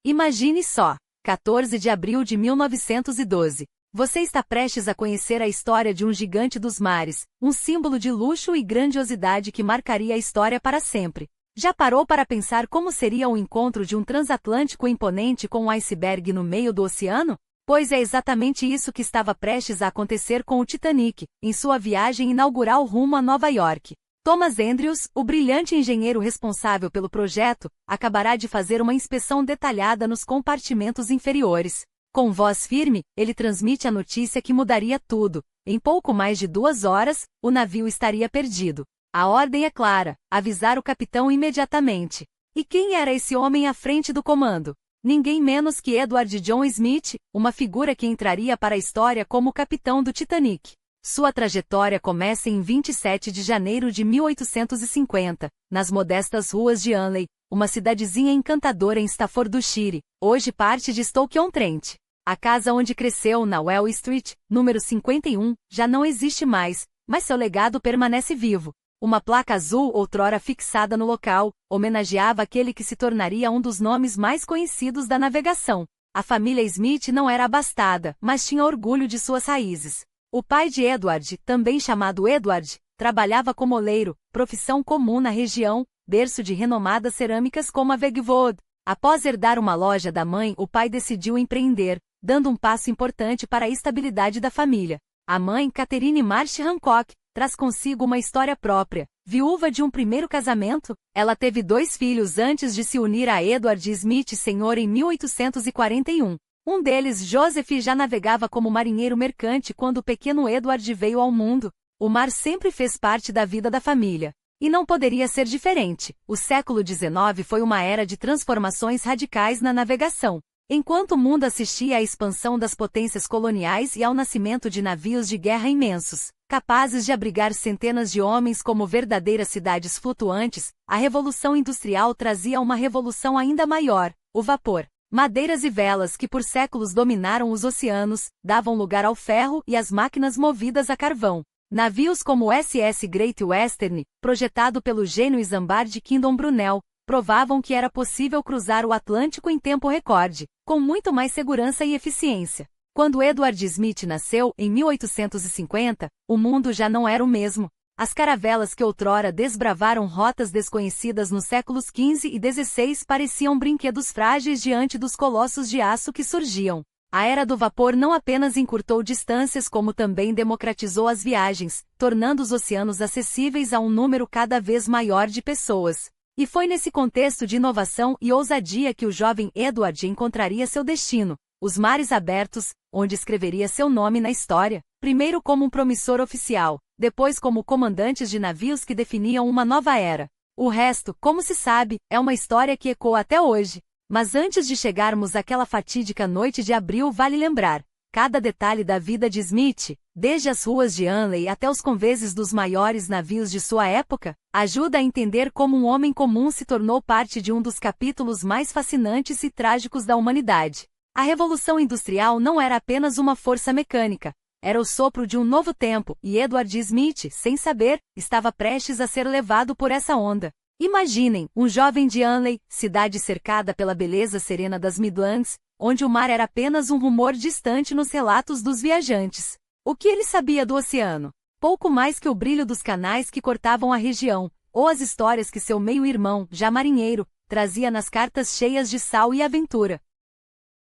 Imagine só, 14 de abril de 1912. Você está prestes a conhecer a história de um gigante dos mares, um símbolo de luxo e grandiosidade que marcaria a história para sempre. Já parou para pensar como seria o encontro de um transatlântico imponente com um iceberg no meio do oceano? Pois é exatamente isso que estava prestes a acontecer com o Titanic, em sua viagem inaugural rumo a Nova York. Thomas Andrews, o brilhante engenheiro responsável pelo projeto, acabará de fazer uma inspeção detalhada nos compartimentos inferiores. Com voz firme, ele transmite a notícia que mudaria tudo. Em pouco mais de 2 horas, o navio estaria perdido. A ordem é clara: avisar o capitão imediatamente. E quem era esse homem à frente do comando? Ninguém menos que Edward John Smith, uma figura que entraria para a história como capitão do Titanic. Sua trajetória começa em 27 de janeiro de 1850, nas modestas ruas de Hanley, uma cidadezinha encantadora em Staffordshire, hoje parte de Stoke-on-Trent. A casa onde cresceu, na Well Street, número 51, já não existe mais, mas seu legado permanece vivo. Uma placa azul outrora fixada no local, homenageava aquele que se tornaria um dos nomes mais conhecidos da navegação. A família Smith não era abastada, mas tinha orgulho de suas raízes. O pai de Edward, também chamado Edward, trabalhava como oleiro, profissão comum na região, berço de renomadas cerâmicas como a Wedgwood. Após herdar uma loja da mãe, o pai decidiu empreender, dando um passo importante para a estabilidade da família. A mãe, Catherine Marsh Hancock, traz consigo uma história própria. Viúva de um primeiro casamento, ela teve 2 filhos antes de se unir a Edward Smith Sr. em 1841. Um deles, Joseph, já navegava como marinheiro mercante quando o pequeno Edward veio ao mundo. O mar sempre fez parte da vida da família. E não poderia ser diferente. O século XIX foi uma era de transformações radicais na navegação. Enquanto o mundo assistia à expansão das potências coloniais e ao nascimento de navios de guerra imensos, capazes de abrigar centenas de homens como verdadeiras cidades flutuantes, a Revolução Industrial trazia uma revolução ainda maior: o vapor. Madeiras e velas que por séculos dominaram os oceanos, davam lugar ao ferro e às máquinas movidas a carvão. Navios como o SS Great Western, projetado pelo gênio Isambard Kingdom Brunel, provavam que era possível cruzar o Atlântico em tempo recorde, com muito mais segurança e eficiência. Quando Edward Smith nasceu, em 1850, o mundo já não era o mesmo. As caravelas que outrora desbravaram rotas desconhecidas nos séculos XV e XVI pareciam brinquedos frágeis diante dos colossos de aço que surgiam. A era do vapor não apenas encurtou distâncias como também democratizou as viagens, tornando os oceanos acessíveis a um número cada vez maior de pessoas. E foi nesse contexto de inovação e ousadia que o jovem Edward encontraria seu destino: os mares abertos, onde escreveria seu nome na história, primeiro como um promissor oficial, depois como comandantes de navios que definiam uma nova era. O resto, como se sabe, é uma história que ecoa até hoje. Mas antes de chegarmos àquela fatídica noite de abril, vale lembrar: cada detalhe da vida de Smith, desde as ruas de Hanley até os conveses dos maiores navios de sua época, ajuda a entender como um homem comum se tornou parte de um dos capítulos mais fascinantes e trágicos da humanidade. A Revolução Industrial não era apenas uma força mecânica, era o sopro de um novo tempo, e Edward Smith, sem saber, estava prestes a ser levado por essa onda. Imaginem, um jovem de Hanley, cidade cercada pela beleza serena das Midlands, onde o mar era apenas um rumor distante nos relatos dos viajantes. O que ele sabia do oceano? Pouco mais que o brilho dos canais que cortavam a região, ou as histórias que seu meio-irmão, já marinheiro, trazia nas cartas cheias de sal e aventura.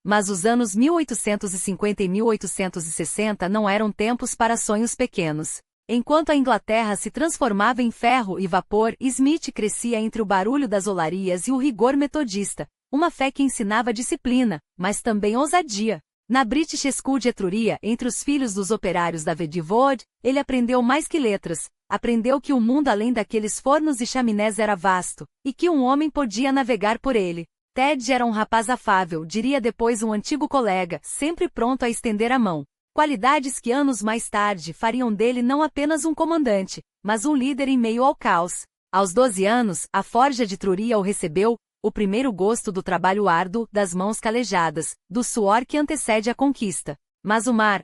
Mas os anos 1850 e 1860 não eram tempos para sonhos pequenos. Enquanto a Inglaterra se transformava em ferro e vapor, Smith crescia entre o barulho das olarias e o rigor metodista, uma fé que ensinava disciplina, mas também ousadia. Na British School de Etruria, entre os filhos dos operários da Wedgwood, ele aprendeu mais que letras, aprendeu que o mundo além daqueles fornos e chaminés era vasto, e que um homem podia navegar por ele. Ted era um rapaz afável, diria depois um antigo colega, sempre pronto a estender a mão. Qualidades que anos mais tarde fariam dele não apenas um comandante, mas um líder em meio ao caos. Aos 12 anos, a Forja de Etruria o recebeu, o primeiro gosto do trabalho árduo, das mãos calejadas, do suor que antecede a conquista. Mas o mar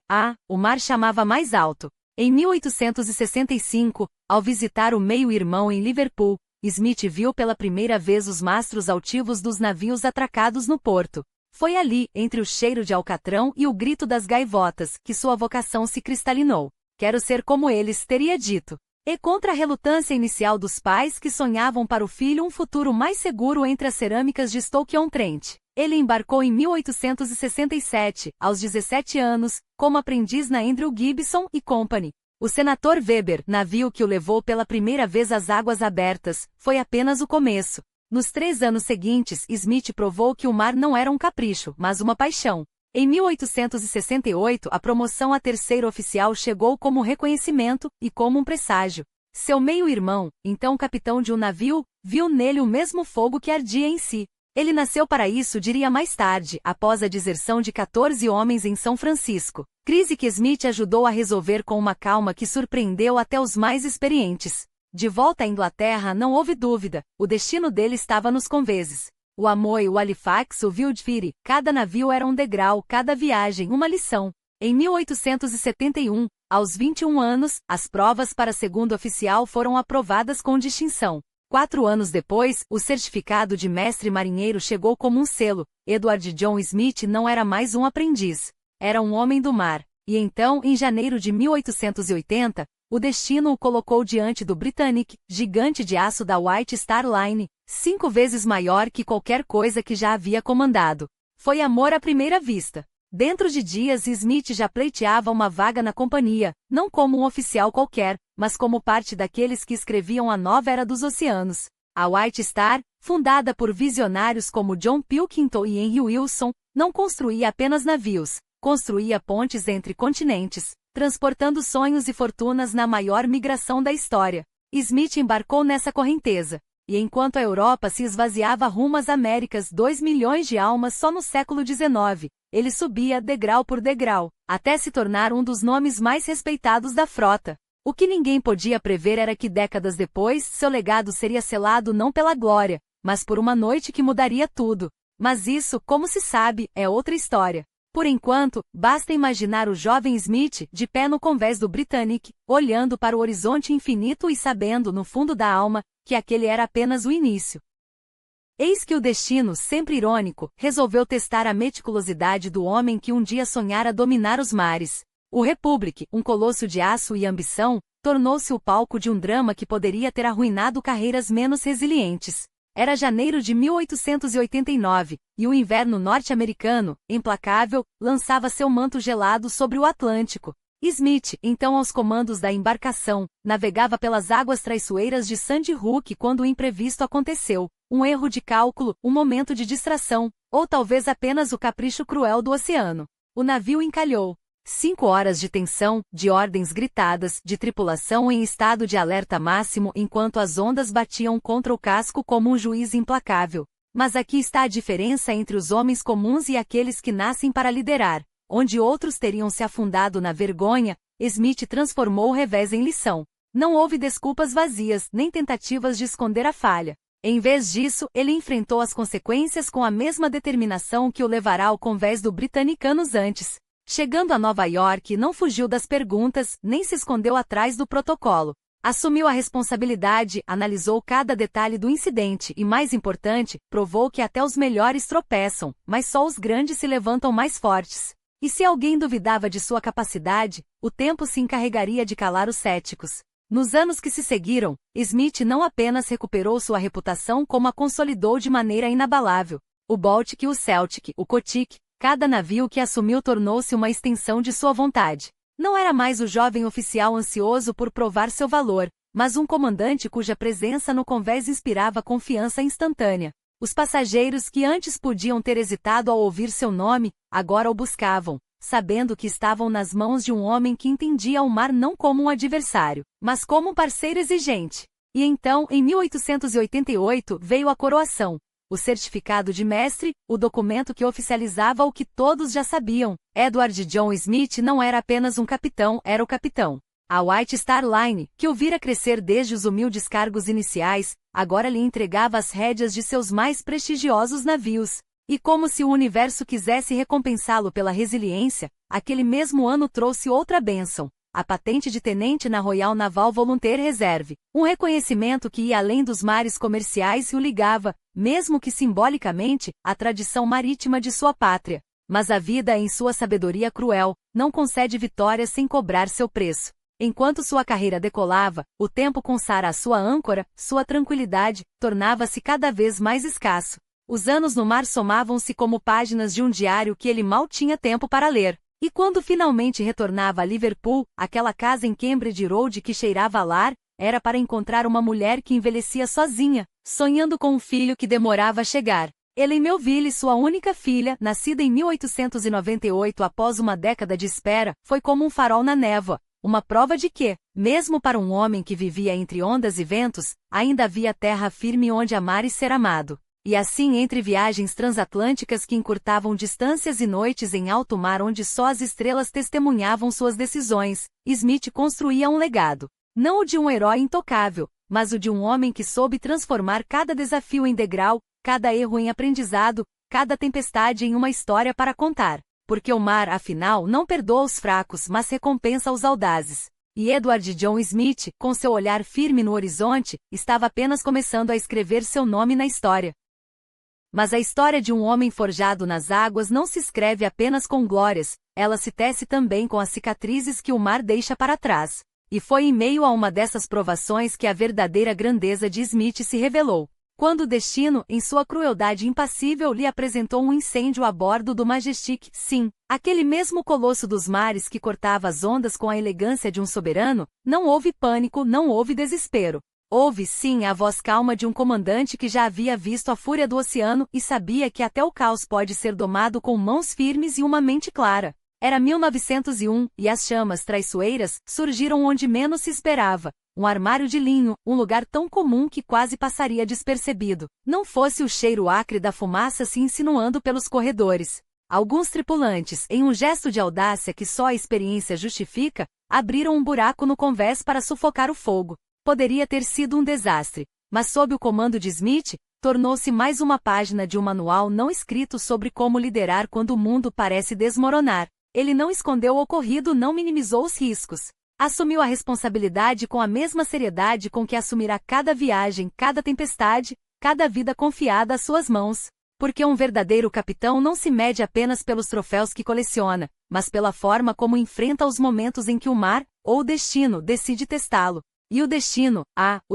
chamava mais alto. Em 1865, ao visitar o meio-irmão em Liverpool, Smith viu pela primeira vez os mastros altivos dos navios atracados no porto. Foi ali, entre o cheiro de alcatrão e o grito das gaivotas, que sua vocação se cristalinou. Quero ser como eles, teria dito. E contra a relutância inicial dos pais que sonhavam para o filho um futuro mais seguro entre as cerâmicas de Stoke-on-Trent, ele embarcou em 1867, aos 17 anos, como aprendiz na Andrew Gibson e Company. O Senator Weber, navio que o levou pela primeira vez às águas abertas, foi apenas o começo. Nos 3 anos seguintes, Smith provou que o mar não era um capricho, mas uma paixão. Em 1868, a promoção a terceiro oficial chegou como reconhecimento e como um presságio. Seu meio-irmão, então capitão de um navio, viu nele o mesmo fogo que ardia em si. Ele nasceu para isso, diria mais tarde, após a deserção de 14 homens em São Francisco. Crise que Smith ajudou a resolver com uma calma que surpreendeu até os mais experientes. De volta à Inglaterra não houve dúvida, o destino dele estava nos conveses. O Amoy, o Halifax, o Wildfire, cada navio era um degrau, cada viagem uma lição. Em 1871, aos 21 anos, as provas para segundo oficial foram aprovadas com distinção. 4 anos depois, o certificado de mestre marinheiro chegou como um selo. Edward John Smith não era mais um aprendiz. Era um homem do mar. E então, em janeiro de 1880, o destino o colocou diante do Britannic, gigante de aço da White Star Line, 5 vezes maior que qualquer coisa que já havia comandado. Foi amor à primeira vista. Dentro de dias, Smith já pleiteava uma vaga na companhia, não como um oficial qualquer, mas como parte daqueles que escreviam a nova era dos oceanos. A White Star, fundada por visionários como John Pilkington e Henry Wilson, não construía apenas navios, construía pontes entre continentes, transportando sonhos e fortunas na maior migração da história. Smith embarcou nessa correnteza. E enquanto a Europa se esvaziava rumo às Américas, 2 milhões de almas só no século XIX, ele subia degrau por degrau, até se tornar um dos nomes mais respeitados da frota. O que ninguém podia prever era que décadas depois, seu legado seria selado não pela glória, mas por uma noite que mudaria tudo. Mas isso, como se sabe, é outra história. Por enquanto, basta imaginar o jovem Smith, de pé no convés do Britannic, olhando para o horizonte infinito e sabendo, no fundo da alma, que aquele era apenas o início. Eis que o destino, sempre irônico, resolveu testar a meticulosidade do homem que um dia sonhara dominar os mares. O Republic, um colosso de aço e ambição, tornou-se o palco de um drama que poderia ter arruinado carreiras menos resilientes. Era janeiro de 1889, e o inverno norte-americano, implacável, lançava seu manto gelado sobre o Atlântico. Smith, então aos comandos da embarcação, navegava pelas águas traiçoeiras de Sandy Hook quando o imprevisto aconteceu. Um erro de cálculo, um momento de distração, ou talvez apenas o capricho cruel do oceano. O navio encalhou. 5 horas de tensão, de ordens gritadas, de tripulação em estado de alerta máximo enquanto as ondas batiam contra o casco como um juiz implacável. Mas aqui está a diferença entre os homens comuns e aqueles que nascem para liderar. Onde outros teriam se afundado na vergonha, Smith transformou o revés em lição. Não houve desculpas vazias, nem tentativas de esconder a falha. Em vez disso, ele enfrentou as consequências com a mesma determinação que o levará ao convés do Britannic anos antes. Chegando a Nova York, não fugiu das perguntas, nem se escondeu atrás do protocolo. Assumiu a responsabilidade, analisou cada detalhe do incidente e, mais importante, provou que até os melhores tropeçam, mas só os grandes se levantam mais fortes. E se alguém duvidava de sua capacidade, o tempo se encarregaria de calar os céticos. Nos anos que se seguiram, Smith não apenas recuperou sua reputação como a consolidou de maneira inabalável. O Baltic e o Celtic, o Kotik, cada navio que assumiu tornou-se uma extensão de sua vontade. Não era mais o jovem oficial ansioso por provar seu valor, mas um comandante cuja presença no convés inspirava confiança instantânea. Os passageiros que antes podiam ter hesitado ao ouvir seu nome, agora o buscavam, sabendo que estavam nas mãos de um homem que entendia o mar não como um adversário, mas como um parceiro exigente. E então, em 1888, veio a coroação. O certificado de mestre, o documento que oficializava o que todos já sabiam. Edward John Smith não era apenas um capitão, era o capitão. A White Star Line, que o vira crescer desde os humildes cargos iniciais, agora lhe entregava as rédeas de seus mais prestigiosos navios. E como se o universo quisesse recompensá-lo pela resiliência, aquele mesmo ano trouxe outra bênção. a patente de tenente na Royal Naval Volunteer Reserve, um reconhecimento que ia além dos mares comerciais e o ligava, mesmo que simbolicamente, à tradição marítima de sua pátria. Mas a vida, em sua sabedoria cruel, não concede vitórias sem cobrar seu preço. Enquanto sua carreira decolava, o tempo com Sarah, sua âncora, sua tranquilidade, tornava-se cada vez mais escasso. Os anos no mar somavam-se como páginas de um diário que ele mal tinha tempo para ler. E quando finalmente retornava a Liverpool, aquela casa em Cambridge Road que cheirava a lar, era para encontrar uma mulher que envelhecia sozinha, sonhando com um filho que demorava a chegar. Ellen Melville, sua única filha, nascida em 1898 após uma década de espera, foi como um farol na névoa, uma prova de que, mesmo para um homem que vivia entre ondas e ventos, ainda havia terra firme onde amar e ser amado. E assim, entre viagens transatlânticas que encurtavam distâncias e noites em alto mar onde só as estrelas testemunhavam suas decisões, Smith construía um legado. Não o de um herói intocável, mas o de um homem que soube transformar cada desafio em degrau, cada erro em aprendizado, cada tempestade em uma história para contar. Porque o mar, afinal, não perdoa os fracos, mas recompensa os audazes. E Edward John Smith, com seu olhar firme no horizonte, estava apenas começando a escrever seu nome na história. Mas a história de um homem forjado nas águas não se escreve apenas com glórias, ela se tece também com as cicatrizes que o mar deixa para trás. E foi em meio a uma dessas provações que a verdadeira grandeza de Smith se revelou. Quando o destino, em sua crueldade impassível, lhe apresentou um incêndio a bordo do Majestic, sim, aquele mesmo colosso dos mares que cortava as ondas com a elegância de um soberano, não houve pânico, não houve desespero. Houve, sim, a voz calma de um comandante que já havia visto a fúria do oceano e sabia que até o caos pode ser domado com mãos firmes e uma mente clara. Era 1901, e as chamas traiçoeiras surgiram onde menos se esperava. Um armário de linho, um lugar tão comum que quase passaria despercebido. Não fosse o cheiro acre da fumaça se insinuando pelos corredores. Alguns tripulantes, em um gesto de audácia que só a experiência justifica, abriram um buraco no convés para sufocar o fogo. Poderia ter sido um desastre, mas sob o comando de Smith, tornou-se mais uma página de um manual não escrito sobre como liderar quando o mundo parece desmoronar. Ele não escondeu o ocorrido, não minimizou os riscos. Assumiu a responsabilidade com a mesma seriedade com que assumirá cada viagem, cada tempestade, cada vida confiada às suas mãos. Porque um verdadeiro capitão não se mede apenas pelos troféus que coleciona, mas pela forma como enfrenta os momentos em que o mar, ou o destino, decide testá-lo. E o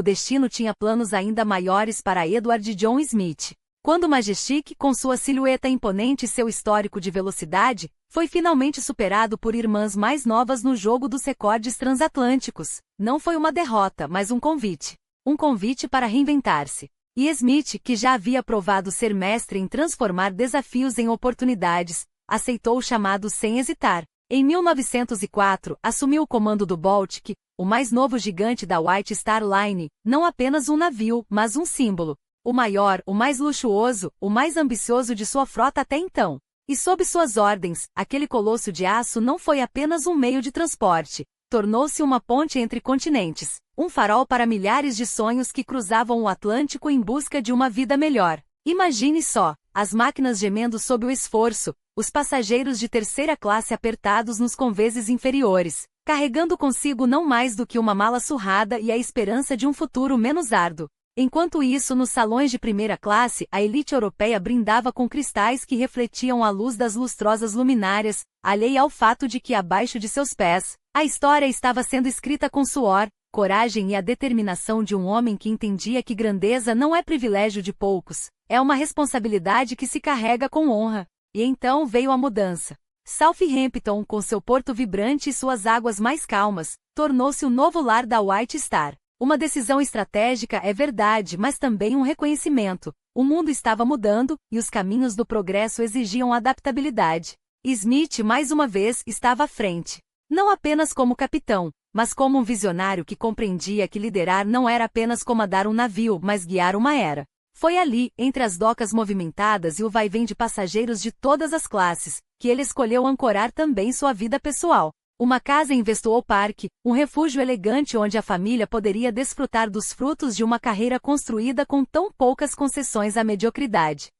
destino tinha planos ainda maiores para Edward John Smith. Quando o Majestic, com sua silhueta imponente e seu histórico de velocidade, foi finalmente superado por irmãs mais novas no jogo dos recordes transatlânticos, não foi uma derrota, mas um convite. Um convite para reinventar-se. E Smith, que já havia provado ser mestre em transformar desafios em oportunidades, aceitou o chamado sem hesitar. Em 1904, assumiu o comando do Baltic, o mais novo gigante da White Star Line, não apenas um navio, mas um símbolo. O maior, o mais luxuoso, o mais ambicioso de sua frota até então. E sob suas ordens, aquele colosso de aço não foi apenas um meio de transporte, tornou-se uma ponte entre continentes, um farol para milhares de sonhos que cruzavam o Atlântico em busca de uma vida melhor. Imagine só, as máquinas gemendo sob o esforço, os passageiros de terceira classe apertados nos conveses inferiores, carregando consigo não mais do que uma mala surrada e a esperança de um futuro menos árduo. Enquanto isso, nos salões de primeira classe, a elite europeia brindava com cristais que refletiam a luz das lustrosas luminárias, alheia ao fato de que abaixo de seus pés, a história estava sendo escrita com suor, coragem e a determinação de um homem que entendia que grandeza não é privilégio de poucos, é uma responsabilidade que se carrega com honra. E então veio a mudança. Southampton, com seu porto vibrante e suas águas mais calmas, tornou-se o novo lar da White Star. Uma decisão estratégica, é verdade, mas também um reconhecimento. O mundo estava mudando, e os caminhos do progresso exigiam adaptabilidade. Smith, mais uma vez, estava à frente. Não apenas como capitão, mas como um visionário que compreendia que liderar não era apenas comandar um navio, mas guiar uma era. Foi ali, entre as docas movimentadas e o vai-vem de passageiros de todas as classes, que ele escolheu ancorar também sua vida pessoal. Uma casa em Westwall Park, um refúgio elegante onde a família poderia desfrutar dos frutos de uma carreira construída com tão poucas concessões à mediocridade.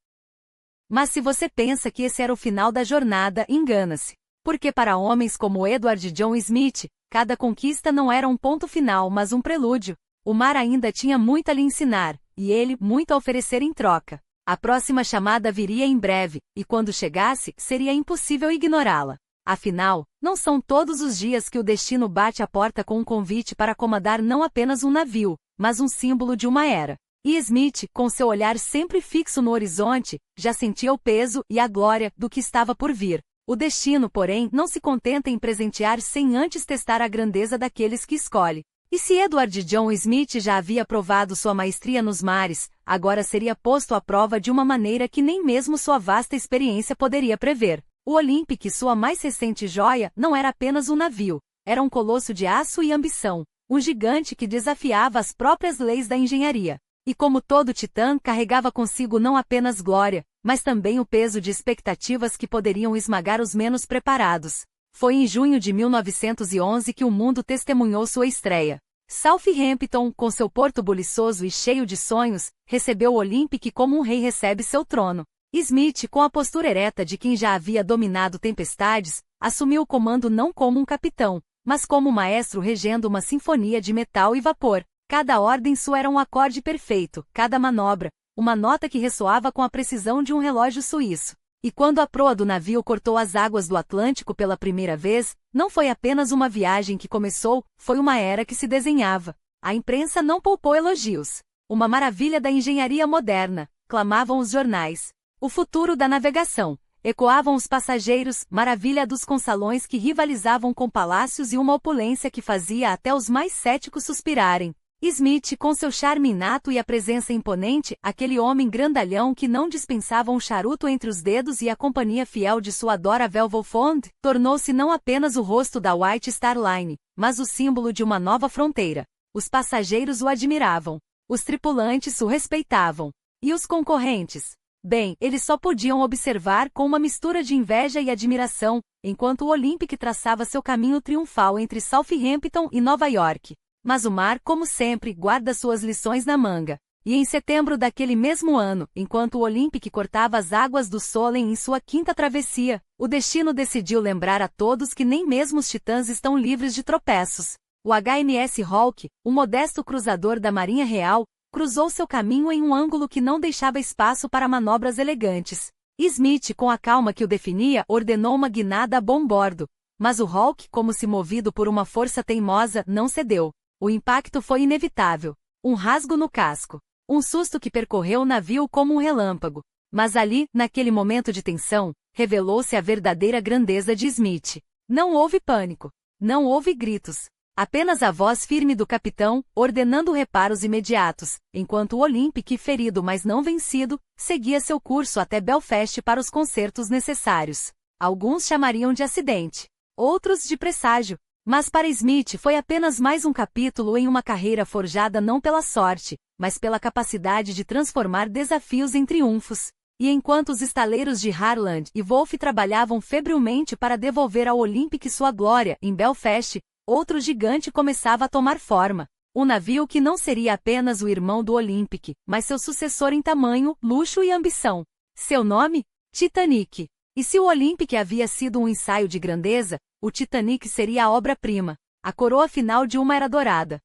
Mas se você pensa que esse era o final da jornada, engana-se. Porque para homens como Edward John Smith, cada conquista não era um ponto final mas um prelúdio. O mar ainda tinha muito a lhe ensinar, e ele muito a oferecer em troca. A próxima chamada viria em breve, e quando chegasse, seria impossível ignorá-la. Afinal, não são todos os dias que o destino bate à porta com um convite para comandar não apenas um navio, mas um símbolo de uma era. E Smith, com seu olhar sempre fixo no horizonte, já sentia o peso e a glória do que estava por vir. O destino, porém, não se contenta em presentear sem antes testar a grandeza daqueles que escolhe. E se Edward John Smith já havia provado sua maestria nos mares, agora seria posto à prova de uma maneira que nem mesmo sua vasta experiência poderia prever. O Olympic, sua mais recente joia, não era apenas um navio, era um colosso de aço e ambição, um gigante que desafiava as próprias leis da engenharia. E como todo titã, carregava consigo não apenas glória, mas também o peso de expectativas que poderiam esmagar os menos preparados. Foi em junho de 1911 que o mundo testemunhou sua estreia. Southampton, com seu porto buliçoso e cheio de sonhos, recebeu o Olympic como um rei recebe seu trono. Smith, com a postura ereta de quem já havia dominado tempestades, assumiu o comando não como um capitão, mas como um maestro regendo uma sinfonia de metal e vapor. Cada ordem sua era um acorde perfeito, cada manobra, uma nota que ressoava com a precisão de um relógio suíço. E quando a proa do navio cortou as águas do Atlântico pela primeira vez, não foi apenas uma viagem que começou, foi uma era que se desenhava. A imprensa não poupou elogios. Uma maravilha da engenharia moderna, clamavam os jornais. O futuro da navegação, ecoavam os passageiros, maravilha dos consalões que rivalizavam com palácios e uma opulência que fazia até os mais céticos suspirarem. Smith, com seu charme inato e a presença imponente, aquele homem grandalhão que não dispensava um charuto entre os dedos e a companhia fiel de sua adorável Wolfond, tornou-se não apenas o rosto da White Star Line, mas o símbolo de uma nova fronteira. Os passageiros o admiravam. Os tripulantes o respeitavam. E os concorrentes? Bem, eles só podiam observar com uma mistura de inveja e admiração, enquanto o Olympic traçava seu caminho triunfal entre Southampton e Nova York. Mas o mar, como sempre, guarda suas lições na manga. E em setembro daquele mesmo ano, enquanto o Olympic cortava as águas do Solent em sua quinta travessia, o destino decidiu lembrar a todos que nem mesmo os titãs estão livres de tropeços. O HMS Hawke, um modesto cruzador da Marinha Real, cruzou seu caminho em um ângulo que não deixava espaço para manobras elegantes. Smith, com a calma que o definia, ordenou uma guinada a bom bordo. Mas o Hawke, como se movido por uma força teimosa, não cedeu. O impacto foi inevitável. Um rasgo no casco. Um susto que percorreu o navio como um relâmpago. Mas ali, naquele momento de tensão, revelou-se a verdadeira grandeza de Smith. Não houve pânico. Não houve gritos. Apenas a voz firme do capitão, ordenando reparos imediatos, enquanto o Olympic, ferido mas não vencido, seguia seu curso até Belfast para os consertos necessários. Alguns chamariam de acidente. Outros de presságio. Mas para Smith foi apenas mais um capítulo em uma carreira forjada não pela sorte, mas pela capacidade de transformar desafios em triunfos. E enquanto os estaleiros de Harland e Wolff trabalhavam febrilmente para devolver ao Olympic sua glória em Belfast, outro gigante começava a tomar forma. Um navio que não seria apenas o irmão do Olympic, mas seu sucessor em tamanho, luxo e ambição. Seu nome? Titanic. E se o Olympic havia sido um ensaio de grandeza, o Titanic seria a obra-prima, a coroa final de uma era dourada.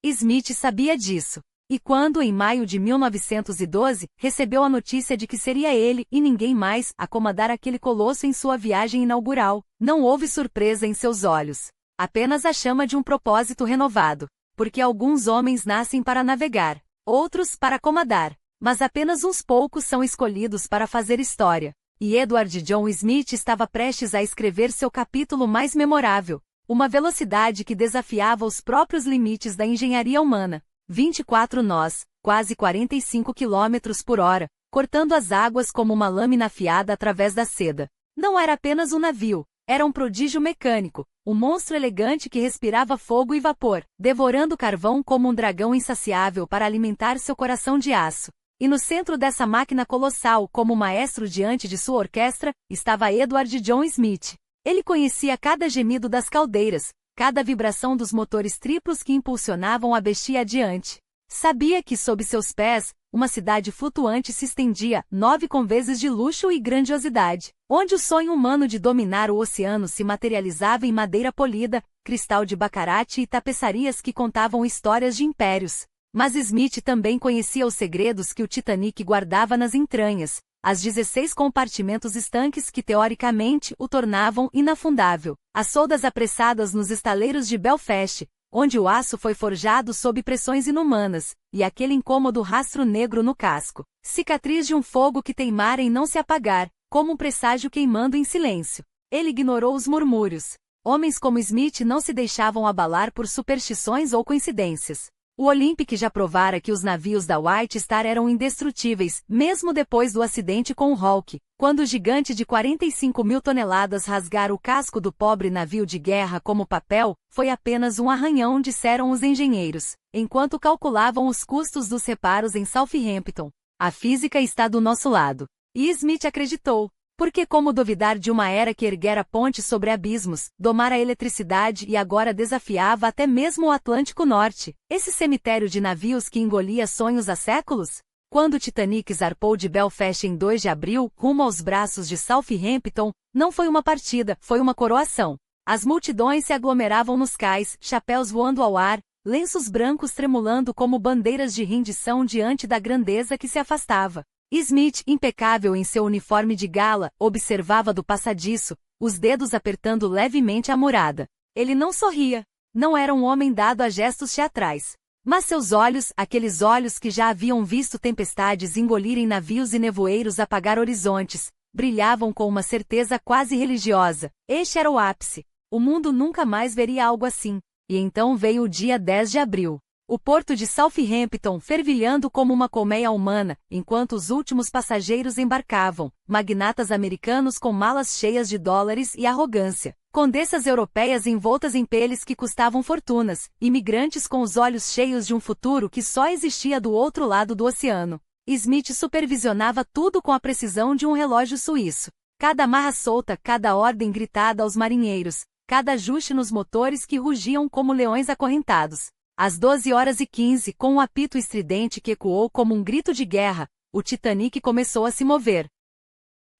Smith sabia disso. E quando, em maio de 1912, recebeu a notícia de que seria ele, e ninguém mais, a comandar aquele colosso em sua viagem inaugural, não houve surpresa em seus olhos. Apenas a chama de um propósito renovado. Porque alguns homens nascem para navegar, outros para comandar, mas apenas uns poucos são escolhidos para fazer história. E Edward John Smith estava prestes a escrever seu capítulo mais memorável, uma velocidade que desafiava os próprios limites da engenharia humana. 24 nós, quase 45 km por hora, cortando as águas como uma lâmina afiada através da seda. Não era apenas um navio, era um prodígio mecânico, um monstro elegante que respirava fogo e vapor, devorando carvão como um dragão insaciável para alimentar seu coração de aço. E no centro dessa máquina colossal, como maestro diante de sua orquestra, estava Edward John Smith. Ele conhecia cada gemido das caldeiras, cada vibração dos motores triplos que impulsionavam a bestia adiante. Sabia que sob seus pés, uma cidade flutuante se estendia, 9 vezes de luxo e grandiosidade, onde o sonho humano de dominar o oceano se materializava em madeira polida, cristal de Baccarat e tapeçarias que contavam histórias de impérios. Mas Smith também conhecia os segredos que o Titanic guardava nas entranhas, as 16 compartimentos estanques que teoricamente o tornavam inafundável, as soldas apressadas nos estaleiros de Belfast, onde o aço foi forjado sob pressões inumanas, e aquele incômodo rastro negro no casco, cicatriz de um fogo que teimara em não se apagar, como um presságio queimando em silêncio. Ele ignorou os murmúrios. Homens como Smith não se deixavam abalar por superstições ou coincidências. O Olympic já provara que os navios da White Star eram indestrutíveis, mesmo depois do acidente com o Hawke, quando o gigante de 45 mil toneladas rasgara o casco do pobre navio de guerra como papel, foi apenas um arranhão, disseram os engenheiros, enquanto calculavam os custos dos reparos em Southampton. A física está do nosso lado. E Smith acreditou. Porque como duvidar de uma era que erguera pontes sobre abismos, domara a eletricidade e agora desafiava até mesmo o Atlântico Norte, esse cemitério de navios que engolia sonhos há séculos? Quando o Titanic zarpou de Belfast em 2 de abril, rumo aos braços de Southampton, não foi uma partida, foi uma coroação. As multidões se aglomeravam nos cais, chapéus voando ao ar, lenços brancos tremulando como bandeiras de rendição diante da grandeza que se afastava. Smith, impecável em seu uniforme de gala, observava do passadiço, os dedos apertando levemente a murada. Ele não sorria. Não era um homem dado a gestos teatrais. Mas seus olhos, aqueles olhos que já haviam visto tempestades engolirem navios e nevoeiros apagar horizontes, brilhavam com uma certeza quase religiosa. Este era o ápice. O mundo nunca mais veria algo assim. E então veio o dia 10 de abril. O porto de Southampton fervilhando como uma colmeia humana, enquanto os últimos passageiros embarcavam, magnatas americanos com malas cheias de dólares e arrogância, condessas europeias envoltas em peles que custavam fortunas, imigrantes com os olhos cheios de um futuro que só existia do outro lado do oceano. Smith supervisionava tudo com a precisão de um relógio suíço. Cada amarra solta, cada ordem gritada aos marinheiros, cada ajuste nos motores que rugiam como leões acorrentados. Às 12h15, com um apito estridente que ecoou como um grito de guerra, o Titanic começou a se mover.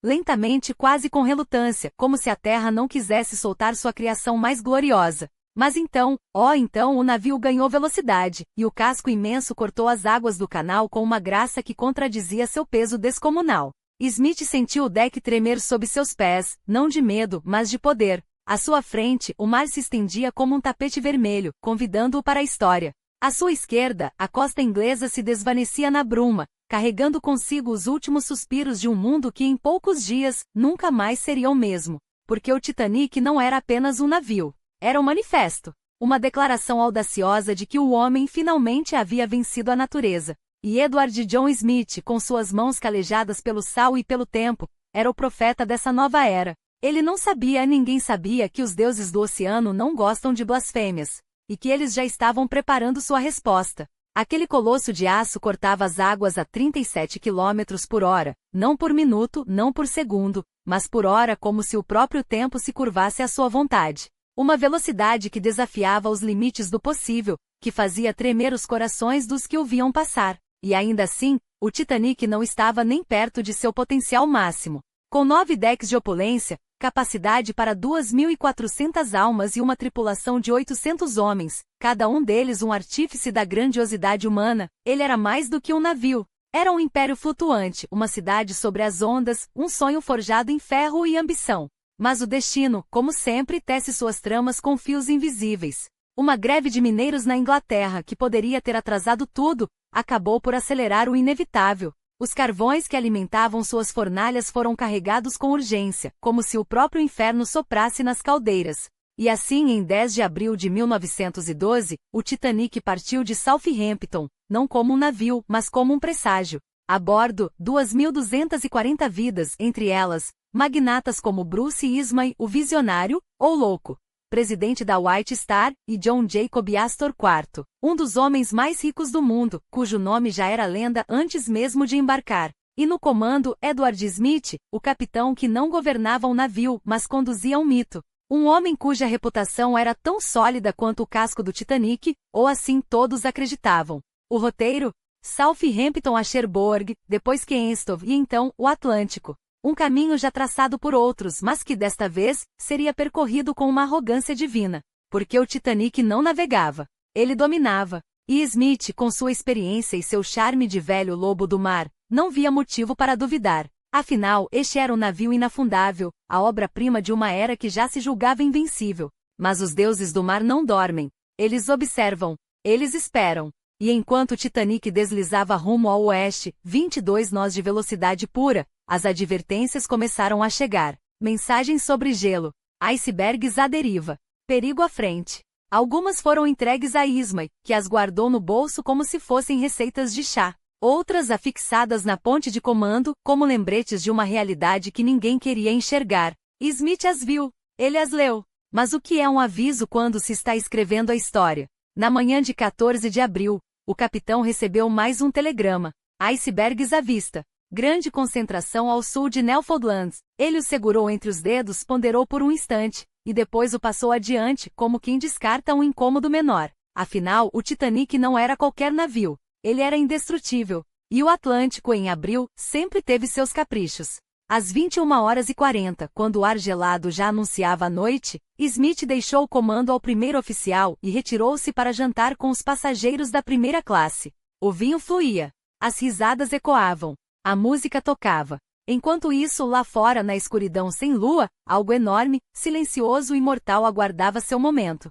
Lentamente, quase com relutância, como se a terra não quisesse soltar sua criação mais gloriosa. Mas então, o navio ganhou velocidade, e o casco imenso cortou as águas do canal com uma graça que contradizia seu peso descomunal. Smith sentiu o deck tremer sob seus pés, não de medo, mas de poder. À sua frente, o mar se estendia como um tapete vermelho, convidando-o para a história. À sua esquerda, a costa inglesa se desvanecia na bruma, carregando consigo os últimos suspiros de um mundo que em poucos dias, nunca mais seria o mesmo. Porque o Titanic não era apenas um navio. Era um manifesto. Uma declaração audaciosa de que o homem finalmente havia vencido a natureza. E Edward John Smith, com suas mãos calejadas pelo sal e pelo tempo, era o profeta dessa nova era. Ele não sabia, ninguém sabia que os deuses do oceano não gostam de blasfêmias, e que eles já estavam preparando sua resposta. Aquele colosso de aço cortava as águas a 37 km por hora, não por minuto, não por segundo, mas por hora, como se o próprio tempo se curvasse à sua vontade. Uma velocidade que desafiava os limites do possível, que fazia tremer os corações dos que o viam passar. E ainda assim, o Titanic não estava nem perto de seu potencial máximo. Com 9 decks de opulência, capacidade para 2.400 almas e uma tripulação de 800 homens, cada um deles um artífice da grandiosidade humana, ele era mais do que um navio. Era um império flutuante, uma cidade sobre as ondas, um sonho forjado em ferro e ambição. Mas o destino, como sempre, tece suas tramas com fios invisíveis. Uma greve de mineiros na Inglaterra, que poderia ter atrasado tudo, acabou por acelerar o inevitável. Os carvões que alimentavam suas fornalhas foram carregados com urgência, como se o próprio inferno soprasse nas caldeiras. E assim, em 10 de abril de 1912, o Titanic partiu de Southampton, não como um navio, mas como um presságio. A bordo, 2.240 vidas, entre elas, magnatas como Bruce Ismay, o visionário, ou louco, presidente da White Star, e John Jacob Astor IV, um dos homens mais ricos do mundo, cujo nome já era lenda antes mesmo de embarcar. E no comando, Edward Smith, o capitão que não governava um navio, mas conduzia um mito. Um homem cuja reputação era tão sólida quanto o casco do Titanic, ou assim todos acreditavam. O roteiro? Southampton a Cherbourg, depois Queenstown e então, o Atlântico. Um caminho já traçado por outros, mas que desta vez, seria percorrido com uma arrogância divina. Porque o Titanic não navegava. Ele dominava. E Smith, com sua experiência e seu charme de velho lobo do mar, não via motivo para duvidar. Afinal, este era um navio inafundável, a obra-prima de uma era que já se julgava invencível. Mas os deuses do mar não dormem. Eles observam. Eles esperam. E enquanto o Titanic deslizava rumo ao oeste, 22 nós de velocidade pura, as advertências começaram a chegar. Mensagens sobre gelo. Icebergs à deriva. Perigo à frente. Algumas foram entregues a Ismay, que as guardou no bolso como se fossem receitas de chá. Outras afixadas na ponte de comando, como lembretes de uma realidade que ninguém queria enxergar. Smith as viu. Ele as leu. Mas o que é um aviso quando se está escrevendo a história? Na manhã de 14 de abril, o capitão recebeu mais um telegrama. Icebergs à vista. Grande concentração ao sul de Newfoundland. Ele o segurou entre os dedos, ponderou por um instante, e depois o passou adiante, como quem descarta um incômodo menor. Afinal, o Titanic não era qualquer navio. Ele era indestrutível. E o Atlântico, em abril, sempre teve seus caprichos. Às 21h40, quando o ar gelado já anunciava a noite, Smith deixou o comando ao primeiro oficial e retirou-se para jantar com os passageiros da primeira classe. O vinho fluía. As risadas ecoavam. A música tocava. Enquanto isso, lá fora na escuridão sem lua, algo enorme, silencioso e mortal aguardava seu momento.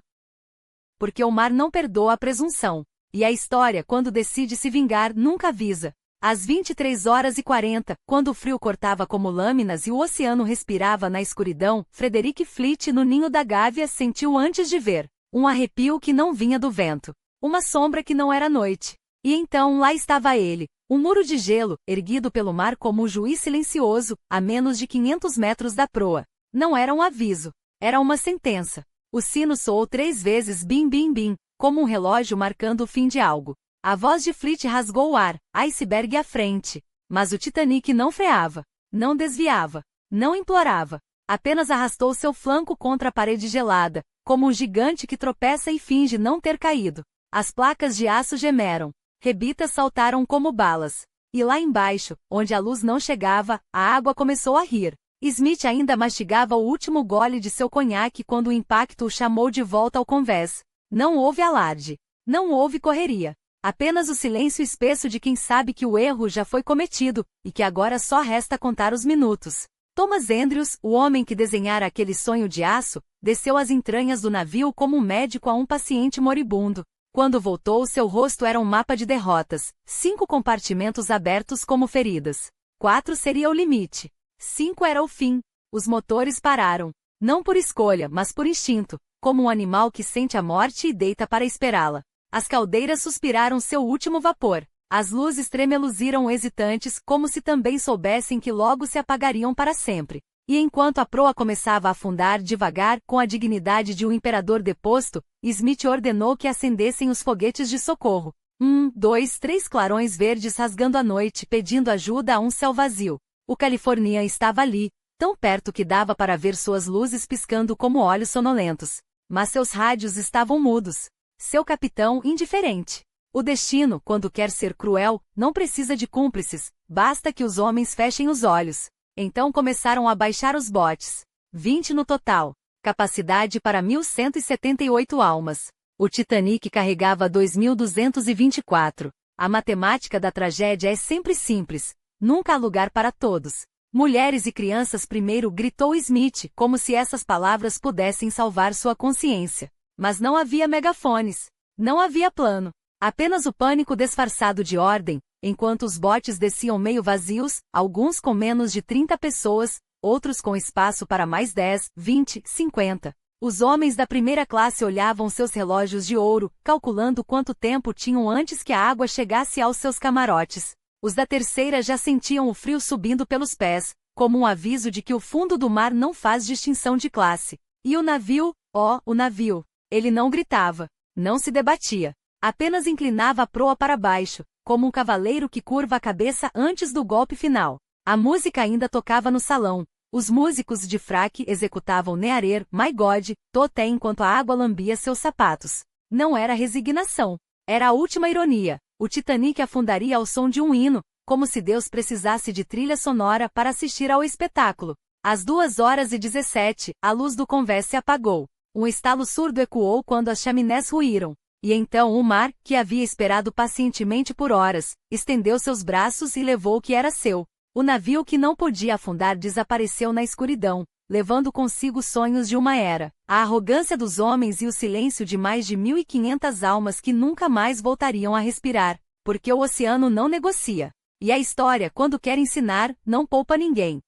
Porque o mar não perdoa a presunção. E a história, quando decide se vingar, nunca avisa. Às 23h40, quando o frio cortava como lâminas e o oceano respirava na escuridão, Frederick Fleet no ninho da gávea sentiu antes de ver um arrepio que não vinha do vento, uma sombra que não era noite. E então lá estava ele, um muro de gelo, erguido pelo mar como um juiz silencioso, a menos de 500 metros da proa. Não era um aviso, era uma sentença. O sino soou 3 vezes bim bim bim, como um relógio marcando o fim de algo. A voz de Fleet rasgou o ar, iceberg à frente. Mas o Titanic não freava, não desviava, não implorava. Apenas arrastou seu flanco contra a parede gelada, como um gigante que tropeça e finge não ter caído. As placas de aço gemeram. Rebitas saltaram como balas. E lá embaixo, onde a luz não chegava, a água começou a rir. Smith ainda mastigava o último gole de seu conhaque quando o impacto o chamou de volta ao convés. Não houve alarde. Não houve correria. Apenas o silêncio espesso de quem sabe que o erro já foi cometido, e que agora só resta contar os minutos. Thomas Andrews, o homem que desenhara aquele sonho de aço, desceu às entranhas do navio como um médico a um paciente moribundo. Quando voltou, seu rosto era um mapa de derrotas, 5 compartimentos abertos como feridas. 4 seria o limite. 5 era o fim. Os motores pararam. Não por escolha, mas por instinto, como um animal que sente a morte e deita para esperá-la. As caldeiras suspiraram seu último vapor. As luzes tremeluziram hesitantes, como se também soubessem que logo se apagariam para sempre. E enquanto a proa começava a afundar devagar, com a dignidade de um imperador deposto, Smith ordenou que acendessem os foguetes de socorro. 1, 2, 3 clarões verdes rasgando a noite, pedindo ajuda a um céu vazio. O Californian estava ali, tão perto que dava para ver suas luzes piscando como olhos sonolentos. Mas seus rádios estavam mudos. Seu capitão indiferente. O destino, quando quer ser cruel, não precisa de cúmplices, basta que os homens fechem os olhos. Então começaram a baixar os botes. 20 no total. Capacidade para 1.178 almas. O Titanic carregava 2.224. A matemática da tragédia é sempre simples. Nunca há lugar para todos. Mulheres e crianças primeiro, gritou Smith, como se essas palavras pudessem salvar sua consciência. Mas não havia megafones. Não havia plano. Apenas o pânico disfarçado de ordem, enquanto os botes desciam meio vazios, alguns com menos de 30 pessoas, outros com espaço para mais 10, 20, 50. Os homens da primeira classe olhavam seus relógios de ouro, calculando quanto tempo tinham antes que a água chegasse aos seus camarotes. Os da terceira já sentiam o frio subindo pelos pés, como um aviso de que o fundo do mar não faz distinção de classe. E o navio, o navio. Ele não gritava, não se debatia. Apenas inclinava a proa para baixo, como um cavaleiro que curva a cabeça antes do golpe final. A música ainda tocava no salão. Os músicos de fraque executavam Nearer, My God, Toté enquanto a água lambia seus sapatos. Não era resignação. Era a última ironia. O Titanic afundaria ao som de um hino, como se Deus precisasse de trilha sonora para assistir ao espetáculo. Às 2h17, a luz do convés se apagou. Um estalo surdo ecoou quando as chaminés ruíram. E então o mar, que havia esperado pacientemente por horas, estendeu seus braços e levou o que era seu. O navio que não podia afundar desapareceu na escuridão, levando consigo os sonhos de uma era, a arrogância dos homens e o silêncio de mais de 1.500 almas que nunca mais voltariam a respirar, porque o oceano não negocia. E a história, quando quer ensinar, não poupa ninguém.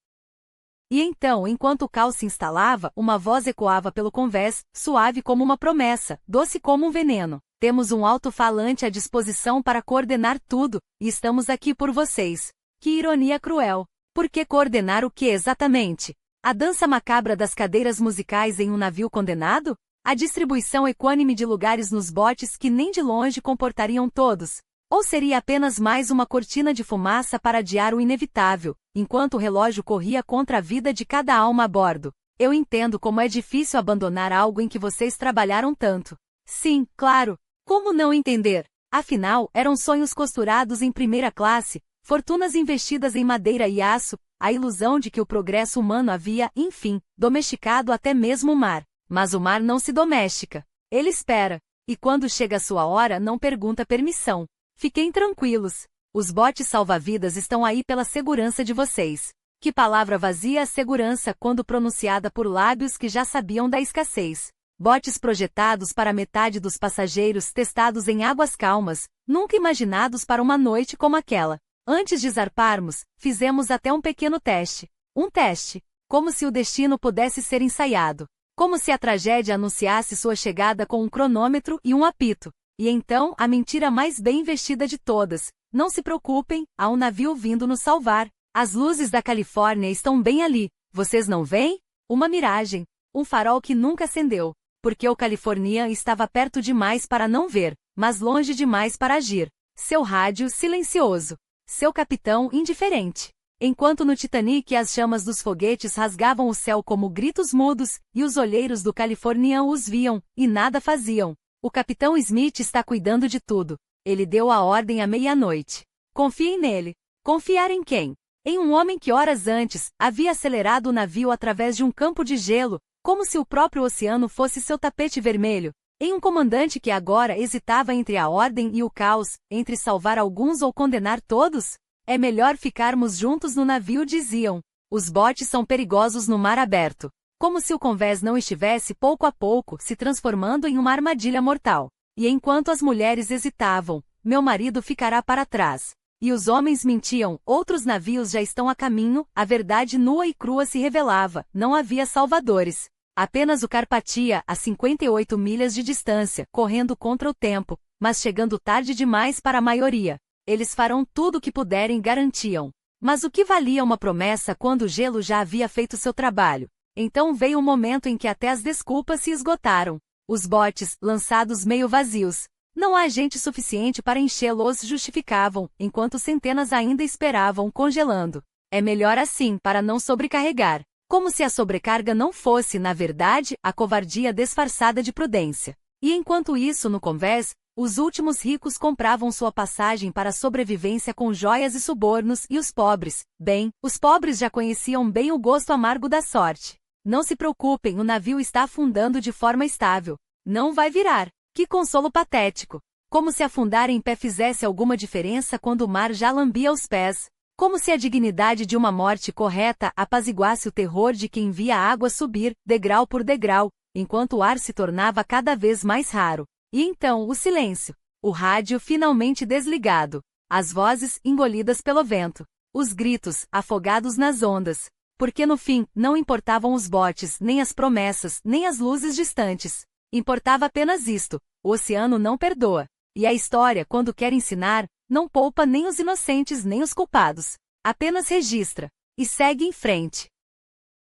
E então, enquanto o caos se instalava, uma voz ecoava pelo convés, suave como uma promessa, doce como um veneno. Temos um alto-falante à disposição para coordenar tudo, e estamos aqui por vocês. Que ironia cruel! Por que coordenar o que exatamente? A dança macabra das cadeiras musicais em um navio condenado? A distribuição equânime de lugares nos botes que nem de longe comportariam todos? Ou seria apenas mais uma cortina de fumaça para adiar o inevitável, enquanto o relógio corria contra a vida de cada alma a bordo? Eu entendo como é difícil abandonar algo em que vocês trabalharam tanto. Sim, claro. Como não entender? Afinal, eram sonhos costurados em primeira classe, fortunas investidas em madeira e aço, a ilusão de que o progresso humano havia, enfim, domesticado até mesmo o mar. Mas o mar não se domestica. Ele espera. E quando chega a sua hora, não pergunta permissão. Fiquem tranquilos. Os botes salva-vidas estão aí pela segurança de vocês. Que palavra vazia a segurança quando pronunciada por lábios que já sabiam da escassez. Botes projetados para metade dos passageiros, testados em águas calmas, nunca imaginados para uma noite como aquela. Antes de zarparmos, fizemos até um pequeno teste. Um teste. Como se o destino pudesse ser ensaiado. Como se a tragédia anunciasse sua chegada com um cronômetro e um apito. E então, a mentira mais bem investida de todas. Não se preocupem, há um navio vindo nos salvar. As luzes da Califórnia estão bem ali. Vocês não veem? Uma miragem. Um farol que nunca acendeu. Porque o California estava perto demais para não ver, mas longe demais para agir. Seu rádio silencioso. Seu capitão indiferente. Enquanto no Titanic as chamas dos foguetes rasgavam o céu como gritos mudos, e os olheiros do California os viam, e nada faziam. O capitão Smith está cuidando de tudo. Ele deu a ordem à meia-noite. Confiem nele. Confiar em quem? Em um homem que horas antes havia acelerado o navio através de um campo de gelo, como se o próprio oceano fosse seu tapete vermelho. Em um comandante que agora hesitava entre a ordem e o caos, entre salvar alguns ou condenar todos? É melhor ficarmos juntos no navio, diziam. Os botes são perigosos no mar aberto. Como se o convés não estivesse pouco a pouco se transformando em uma armadilha mortal. E enquanto as mulheres hesitavam, meu marido ficará para trás. E os homens mentiam, outros navios já estão a caminho, a verdade nua e crua se revelava, não havia salvadores. Apenas o Carpathia, a 58 milhas de distância, correndo contra o tempo, mas chegando tarde demais para a maioria. Eles farão tudo o que puderem, garantiam. Mas o que valia uma promessa quando o gelo já havia feito seu trabalho? Então veio o momento em que até as desculpas se esgotaram. Os botes, lançados meio vazios. Não há gente suficiente para enchê-los, justificavam, enquanto centenas ainda esperavam congelando. É melhor assim, para não sobrecarregar. Como se a sobrecarga não fosse, na verdade, a covardia disfarçada de prudência. E enquanto isso no convés, os últimos ricos compravam sua passagem para a sobrevivência com joias e subornos, e os pobres, bem, os pobres já conheciam bem o gosto amargo da sorte. Não se preocupem, o navio está afundando de forma estável. Não vai virar. Que consolo patético. Como se afundar em pé fizesse alguma diferença quando o mar já lambia os pés. Como se a dignidade de uma morte correta apaziguasse o terror de quem via a água subir, degrau por degrau, enquanto o ar se tornava cada vez mais raro. E então, o silêncio. O rádio finalmente desligado. As vozes engolidas pelo vento. Os gritos, afogados nas ondas. Porque no fim, não importavam os botes, nem as promessas, nem as luzes distantes. Importava apenas isto: o oceano não perdoa. E a história, quando quer ensinar, não poupa nem os inocentes nem os culpados. Apenas registra. E segue em frente.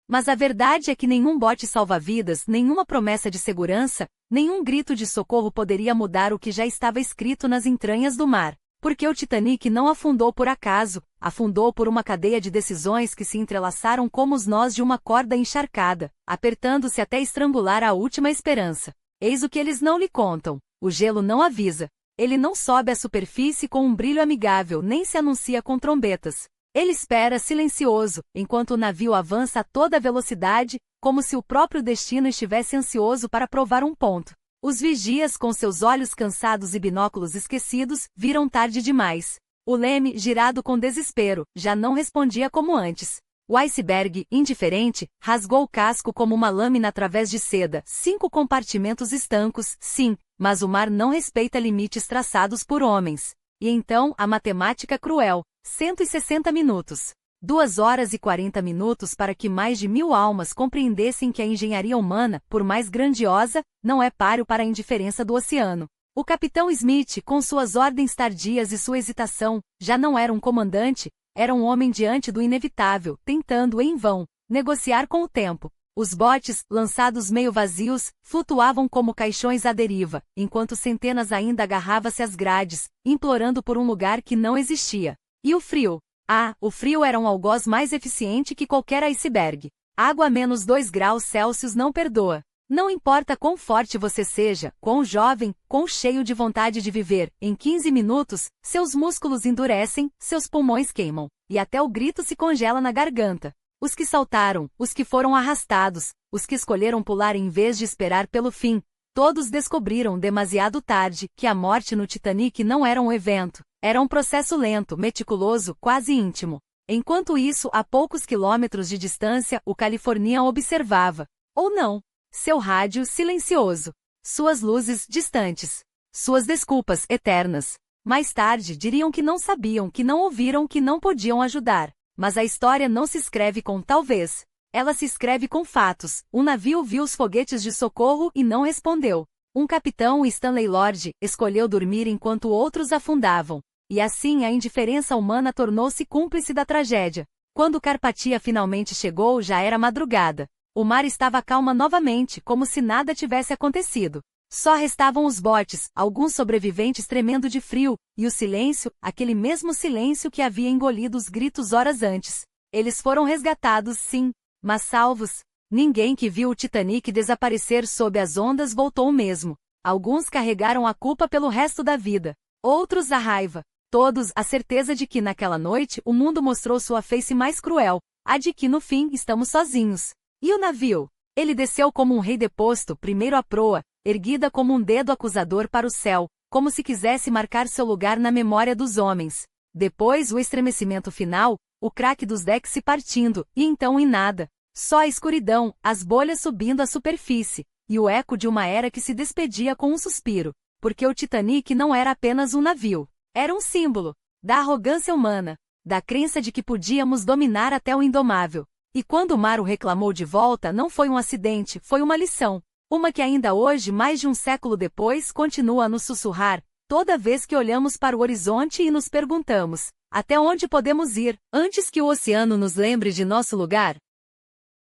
Mas a verdade é que nenhum bote salva-vidas, nenhuma promessa de segurança, nenhum grito de socorro poderia mudar o que já estava escrito nas entranhas do mar. Porque o Titanic não afundou por acaso, afundou por uma cadeia de decisões que se entrelaçaram como os nós de uma corda encharcada, apertando-se até estrangular a última esperança. Eis o que eles não lhe contam. O gelo não avisa. Ele não sobe à superfície com um brilho amigável nem se anuncia com trombetas. Ele espera silencioso, enquanto o navio avança a toda velocidade, como se o próprio destino estivesse ansioso para provar um ponto. Os vigias, com seus olhos cansados e binóculos esquecidos, viram tarde demais. O leme, girado com desespero, já não respondia como antes. O iceberg, indiferente, rasgou o casco como uma lâmina através de seda. 5 compartimentos estancos, sim, mas o mar não respeita limites traçados por homens. E então, a matemática cruel. 160 minutos. 2 horas e 40 minutos para que mais de 1000 almas compreendessem que a engenharia humana, por mais grandiosa, não é páreo para a indiferença do oceano. O capitão Smith, com suas ordens tardias e sua hesitação, já não era um comandante, era um homem diante do inevitável, tentando, em vão, negociar com o tempo. Os botes, lançados meio vazios, flutuavam como caixões à deriva, enquanto centenas ainda agarravam-se às grades, implorando por um lugar que não existia. E o frio? Ah, o frio era um algoz mais eficiente que qualquer iceberg. Água a menos 2 graus Celsius não perdoa. Não importa quão forte você seja, quão jovem, quão cheio de vontade de viver, em 15 minutos, seus músculos endurecem, seus pulmões queimam, e até o grito se congela na garganta. Os que saltaram, os que foram arrastados, os que escolheram pular em vez de esperar pelo fim, todos descobriram demasiado tarde que a morte no Titanic não era um evento, era um processo lento, meticuloso, quase íntimo. Enquanto isso, a poucos quilômetros de distância, o Californian observava. Ou não. Seu rádio silencioso. Suas luzes distantes. Suas desculpas eternas. Mais tarde diriam que não sabiam, que não ouviram, que não podiam ajudar. Mas a história não se escreve com talvez. Ela se escreve com fatos. Um navio viu os foguetes de socorro e não respondeu. Um capitão, Stanley Lord, escolheu dormir enquanto outros afundavam. E assim a indiferença humana tornou-se cúmplice da tragédia. Quando Carpathia finalmente chegou, já era madrugada. O mar estava calma novamente, como se nada tivesse acontecido. Só restavam os botes, alguns sobreviventes tremendo de frio, e o silêncio, aquele mesmo silêncio que havia engolido os gritos horas antes. Eles foram resgatados, sim, mas salvos. Ninguém que viu o Titanic desaparecer sob as ondas voltou mesmo. Alguns carregaram a culpa pelo resto da vida. Outros a raiva. Todos a certeza de que naquela noite o mundo mostrou sua face mais cruel, a de que no fim estamos sozinhos. E o navio? Ele desceu como um rei deposto, primeiro à proa, erguida como um dedo acusador para o céu, como se quisesse marcar seu lugar na memória dos homens. Depois o estremecimento final, o craque dos decks se partindo, e então em nada. Só a escuridão, as bolhas subindo à superfície, e o eco de uma era que se despedia com um suspiro. Porque o Titanic não era apenas um navio. Era um símbolo da arrogância humana, da crença de que podíamos dominar até o indomável. E quando o mar o reclamou de volta, não foi um acidente, foi uma lição. Uma que ainda hoje, mais de um século depois, continua a nos sussurrar, toda vez que olhamos para o horizonte e nos perguntamos, até onde podemos ir, antes que o oceano nos lembre de nosso lugar?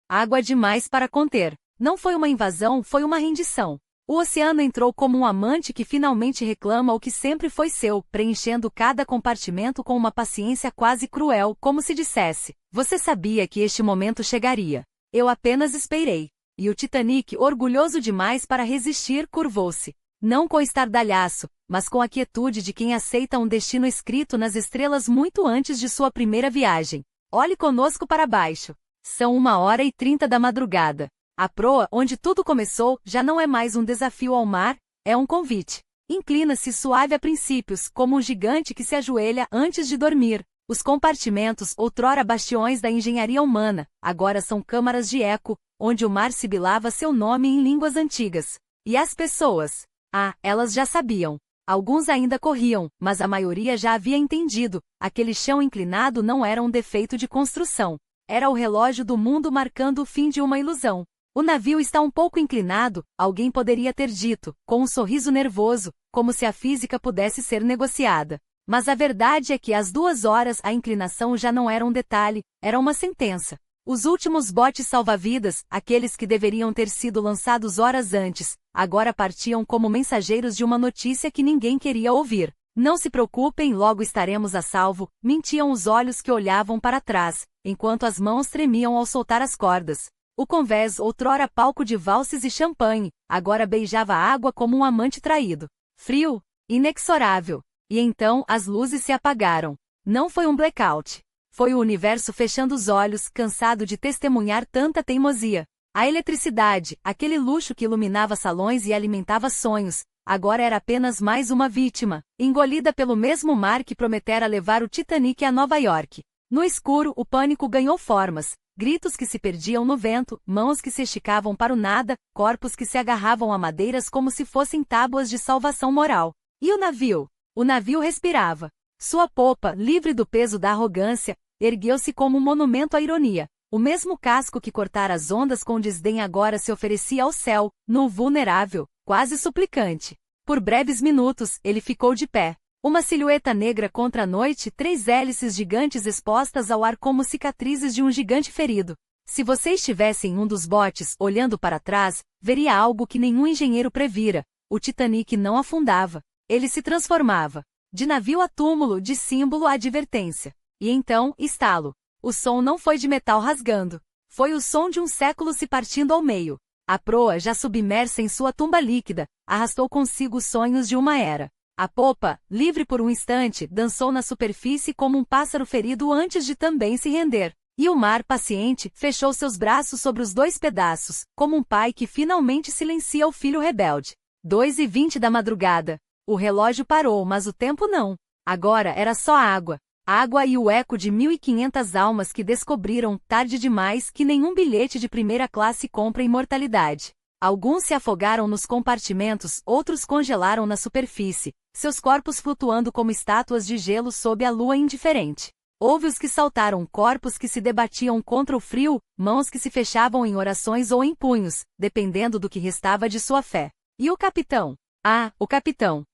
Água demais para conter. Não foi uma invasão, foi uma rendição. O oceano entrou como um amante que finalmente reclama o que sempre foi seu, preenchendo cada compartimento com uma paciência quase cruel, como se dissesse, você sabia que este momento chegaria. Eu apenas esperei. E o Titanic, orgulhoso demais para resistir, curvou-se. Não com estardalhaço, mas com a quietude de quem aceita um destino escrito nas estrelas muito antes de sua primeira viagem. Olhe conosco para baixo. São 1h30 da madrugada. A proa, onde tudo começou, já não é mais um desafio ao mar, é um convite. Inclina-se suave a princípios, como um gigante que se ajoelha antes de dormir. Os compartimentos, outrora bastiões da engenharia humana, agora são câmaras de eco, onde o mar sibilava seu nome em línguas antigas. E as pessoas? Ah, elas já sabiam. Alguns ainda corriam, mas a maioria já havia entendido. Aquele chão inclinado não era um defeito de construção. Era o relógio do mundo marcando o fim de uma ilusão. O navio está um pouco inclinado, alguém poderia ter dito, com um sorriso nervoso, como se a física pudesse ser negociada. Mas a verdade é que às 2 horas a inclinação já não era um detalhe, era uma sentença. Os últimos botes salva-vidas, aqueles que deveriam ter sido lançados horas antes, agora partiam como mensageiros de uma notícia que ninguém queria ouvir. Não se preocupem, logo estaremos a salvo, mentiam os olhos que olhavam para trás, enquanto as mãos tremiam ao soltar as cordas. O convés, outrora palco de valses e champanhe, agora beijava a água como um amante traído. Frio? inexorável. E então, as luzes se apagaram. Não foi um blackout. Foi o universo fechando os olhos, cansado de testemunhar tanta teimosia. A eletricidade, aquele luxo que iluminava salões e alimentava sonhos, agora era apenas mais uma vítima, engolida pelo mesmo mar que prometera levar o Titanic a Nova York. No escuro, o pânico ganhou formas. Gritos que se perdiam no vento, mãos que se esticavam para o nada, corpos que se agarravam a madeiras como se fossem tábuas de salvação moral. E o navio? O navio respirava. Sua popa, livre do peso da arrogância, ergueu-se como um monumento à ironia. O mesmo casco que cortara as ondas com desdém agora se oferecia ao céu, nu vulnerável, quase suplicante. Por breves minutos, ele ficou de pé. Uma silhueta negra contra a noite, 3 hélices gigantes expostas ao ar como cicatrizes de um gigante ferido. Se você estivesse em um dos botes, olhando para trás, veria algo que nenhum engenheiro previra. O Titanic não afundava. Ele se transformava. De navio a túmulo, de símbolo a advertência. E então, estalo. O som não foi de metal rasgando. Foi o som de um século se partindo ao meio. A proa, já submersa em sua tumba líquida, arrastou consigo os sonhos de uma era. A popa, livre por um instante, dançou na superfície como um pássaro ferido antes de também se render. E o mar, paciente, fechou seus braços sobre os 2 pedaços, como um pai que finalmente silencia o filho rebelde. 2:20 da madrugada. O relógio parou, mas o tempo não. Agora era só água. Água e o eco de 1.500 almas que descobriram, tarde demais, que nenhum bilhete de primeira classe compra imortalidade. Alguns se afogaram nos compartimentos, outros congelaram na superfície, seus corpos flutuando como estátuas de gelo sob a lua indiferente. Houve os que saltaram, corpos que se debatiam contra o frio, mãos que se fechavam em orações ou em punhos, dependendo do que restava de sua fé. E o capitão? Ah, o capitão!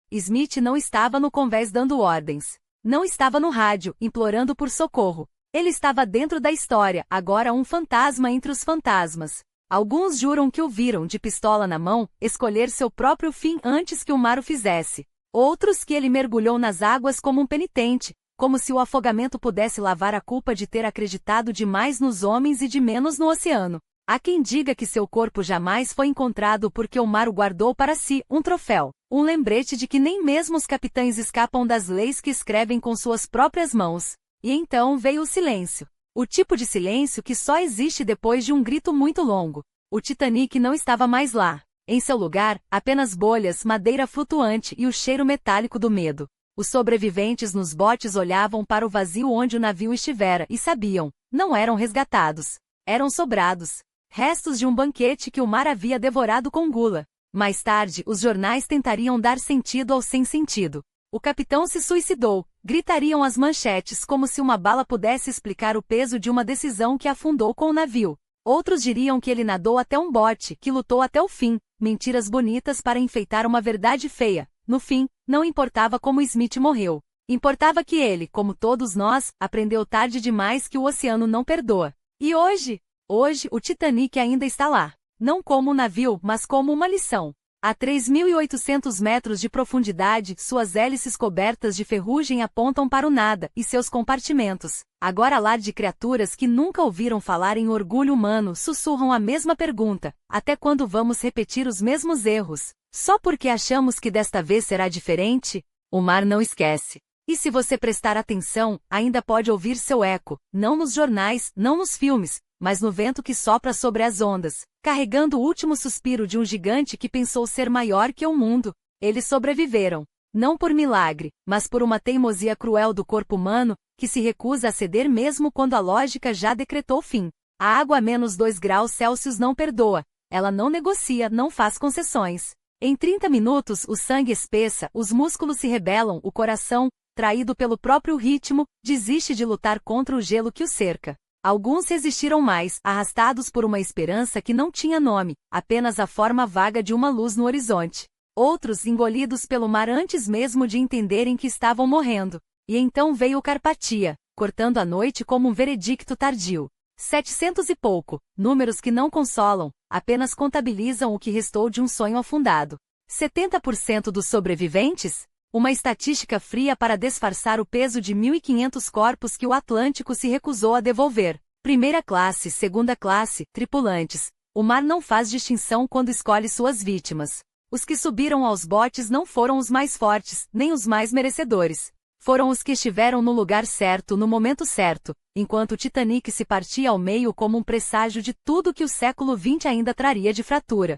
Smith não estava no convés dando ordens. Não estava no rádio, implorando por socorro. Ele estava dentro da história, agora um fantasma entre os fantasmas. Alguns juram que o viram, de pistola na mão, escolher seu próprio fim antes que o mar o fizesse. Outros que ele mergulhou nas águas como um penitente, como se o afogamento pudesse lavar a culpa de ter acreditado demais nos homens e de menos no oceano. Há quem diga que seu corpo jamais foi encontrado porque o mar o guardou para si, um troféu, um lembrete de que nem mesmo os capitães escapam das leis que escrevem com suas próprias mãos. E então veio o silêncio. O tipo de silêncio que só existe depois de um grito muito longo. O Titanic não estava mais lá. Em seu lugar, apenas bolhas, madeira flutuante e o cheiro metálico do medo. Os sobreviventes nos botes olhavam para o vazio onde o navio estivera e sabiam, não eram resgatados. Eram sobrados. Restos de um banquete que o mar havia devorado com gula. Mais tarde, os jornais tentariam dar sentido ao sem sentido. O capitão se suicidou, gritariam as manchetes como se uma bala pudesse explicar o peso de uma decisão que afundou com o navio. Outros diriam que ele nadou até um bote, que lutou até o fim, mentiras bonitas para enfeitar uma verdade feia. No fim, não importava como Smith morreu. Importava que ele, como todos nós, aprendeu tarde demais que o oceano não perdoa. E hoje? Hoje, o Titanic ainda está lá. Não como um navio, mas como uma lição. A 3.800 metros de profundidade, suas hélices cobertas de ferrugem apontam para o nada, e seus compartimentos, agora lar de criaturas que nunca ouviram falar em orgulho humano, sussurram a mesma pergunta: até quando vamos repetir os mesmos erros? Só porque achamos que desta vez será diferente? O mar não esquece. E se você prestar atenção, ainda pode ouvir seu eco, não nos jornais, não nos filmes, mas no vento que sopra sobre as ondas, carregando o último suspiro de um gigante que pensou ser maior que o mundo. Eles sobreviveram. Não por milagre, mas por uma teimosia cruel do corpo humano, que se recusa a ceder mesmo quando a lógica já decretou fim. A água a -2 graus Celsius não perdoa. Ela não negocia, não faz concessões. Em 30 minutos o sangue espessa, os músculos se rebelam, o coração, traído pelo próprio ritmo, desiste de lutar contra o gelo que o cerca. Alguns resistiram mais, arrastados por uma esperança que não tinha nome, apenas a forma vaga de uma luz no horizonte. Outros engolidos pelo mar antes mesmo de entenderem que estavam morrendo. E então veio o Carpathia, cortando a noite como um veredicto tardio. 700 e pouco, números que não consolam, apenas contabilizam o que restou de um sonho afundado. 70% dos sobreviventes? Uma estatística fria para disfarçar o peso de 1.500 corpos que o Atlântico se recusou a devolver. Primeira classe, segunda classe, tripulantes. O mar não faz distinção quando escolhe suas vítimas. Os que subiram aos botes não foram os mais fortes, nem os mais merecedores. Foram os que estiveram no lugar certo no momento certo, enquanto o Titanic se partia ao meio como um presságio de tudo que o século XX ainda traria de fratura.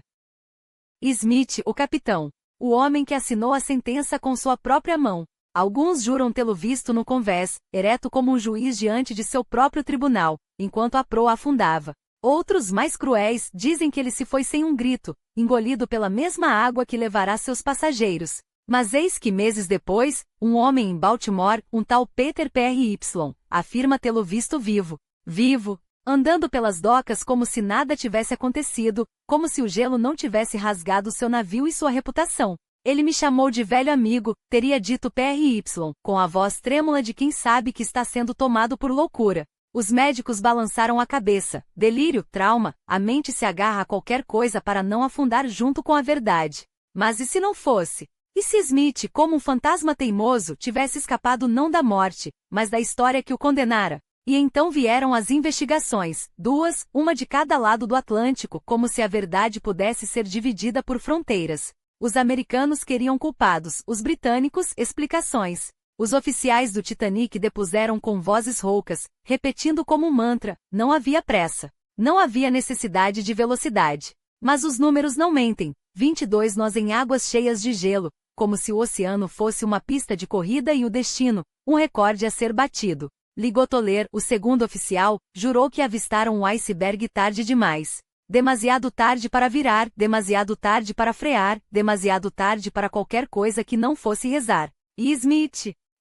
Smith, o capitão. O homem que assinou a sentença com sua própria mão. Alguns juram tê-lo visto no convés, ereto como um juiz diante de seu próprio tribunal, enquanto a proa afundava. Outros, mais cruéis, dizem que ele se foi sem um grito, engolido pela mesma água que levará seus passageiros. Mas eis que meses depois, um homem em Baltimore, um tal Peter Pry, afirma tê-lo visto vivo, andando pelas docas como se nada tivesse acontecido, como se o gelo não tivesse rasgado seu navio e sua reputação. Ele me chamou de velho amigo, teria dito Pry, com a voz trêmula de quem sabe que está sendo tomado por loucura. Os médicos balançaram a cabeça. Delírio, trauma, a mente se agarra a qualquer coisa para não afundar junto com a verdade. Mas e se não fosse? E se Smith, como um fantasma teimoso, tivesse escapado não da morte, mas da história que o condenara? E então vieram as investigações, duas, uma de cada lado do Atlântico, como se a verdade pudesse ser dividida por fronteiras. Os americanos queriam culpados, os britânicos, explicações. Os oficiais do Titanic depuseram com vozes roucas, repetindo como um mantra, não havia pressa. Não havia necessidade de velocidade. Mas os números não mentem, 22 nós em águas cheias de gelo, como se o oceano fosse uma pista de corrida e o destino, um recorde a ser batido. Ligotoler, o segundo oficial, jurou que avistaram um iceberg tarde demais. Demasiado tarde para virar, demasiado tarde para frear, demasiado tarde para qualquer coisa que não fosse rezar. E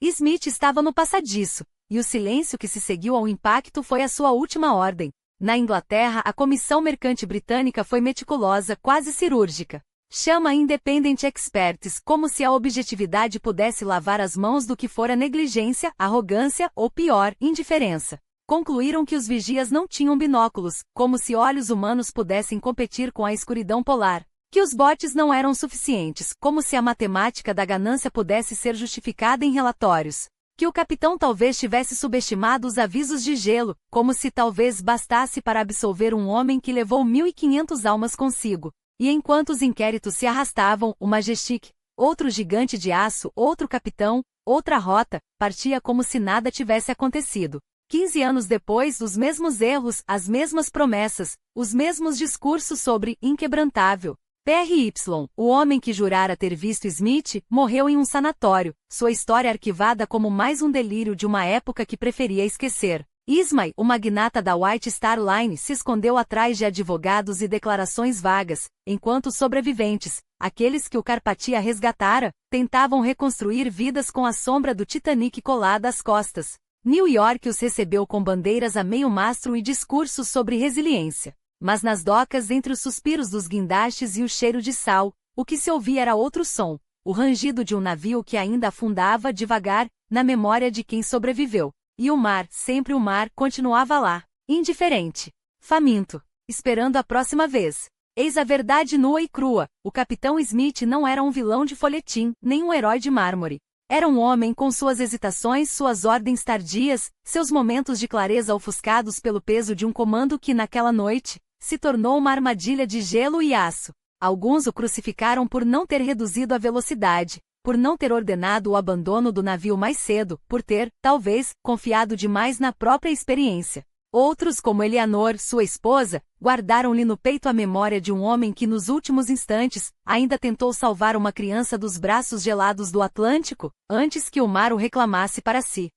Smith estava no passadiço, e o silêncio que se seguiu ao impacto foi a sua última ordem. Na Inglaterra, a Comissão Mercante Britânica foi meticulosa, quase cirúrgica. Chama Independent Experts, como se a objetividade pudesse lavar as mãos do que fora negligência, arrogância ou pior, indiferença. Concluíram que os vigias não tinham binóculos, como se olhos humanos pudessem competir com a escuridão polar. Que os botes não eram suficientes, como se a matemática da ganância pudesse ser justificada em relatórios. Que o capitão talvez tivesse subestimado os avisos de gelo, como se talvez bastasse para absolver um homem que levou 1.500 almas consigo. E enquanto os inquéritos se arrastavam, o Majestic, outro gigante de aço, outro capitão, outra rota, partia como se nada tivesse acontecido. 15 anos depois, os mesmos erros, as mesmas promessas, os mesmos discursos sobre inquebrantável. Pry, o homem que jurara ter visto Smith, morreu em um sanatório, sua história arquivada como mais um delírio de uma época que preferia esquecer. Ismay, o magnata da White Star Line, se escondeu atrás de advogados e declarações vagas, enquanto os sobreviventes, aqueles que o Carpathia resgatara, tentavam reconstruir vidas com a sombra do Titanic colada às costas. New York os recebeu com bandeiras a meio mastro e discursos sobre resiliência. Mas nas docas, entre os suspiros dos guindastes e o cheiro de sal, o que se ouvia era outro som, o rangido de um navio que ainda afundava devagar, na memória de quem sobreviveu. E o mar, sempre o mar, continuava lá, indiferente, faminto, esperando a próxima vez. Eis a verdade nua e crua, o capitão Smith não era um vilão de folhetim, nem um herói de mármore. Era um homem com suas hesitações, suas ordens tardias, seus momentos de clareza ofuscados pelo peso de um comando que naquela noite, se tornou uma armadilha de gelo e aço. Alguns o crucificaram por não ter reduzido a velocidade, por não ter ordenado o abandono do navio mais cedo, por ter, talvez, confiado demais na própria experiência. Outros, como Eleanor, sua esposa, guardaram-lhe no peito a memória de um homem que nos últimos instantes, ainda tentou salvar uma criança dos braços gelados do Atlântico, antes que o mar o reclamasse para si.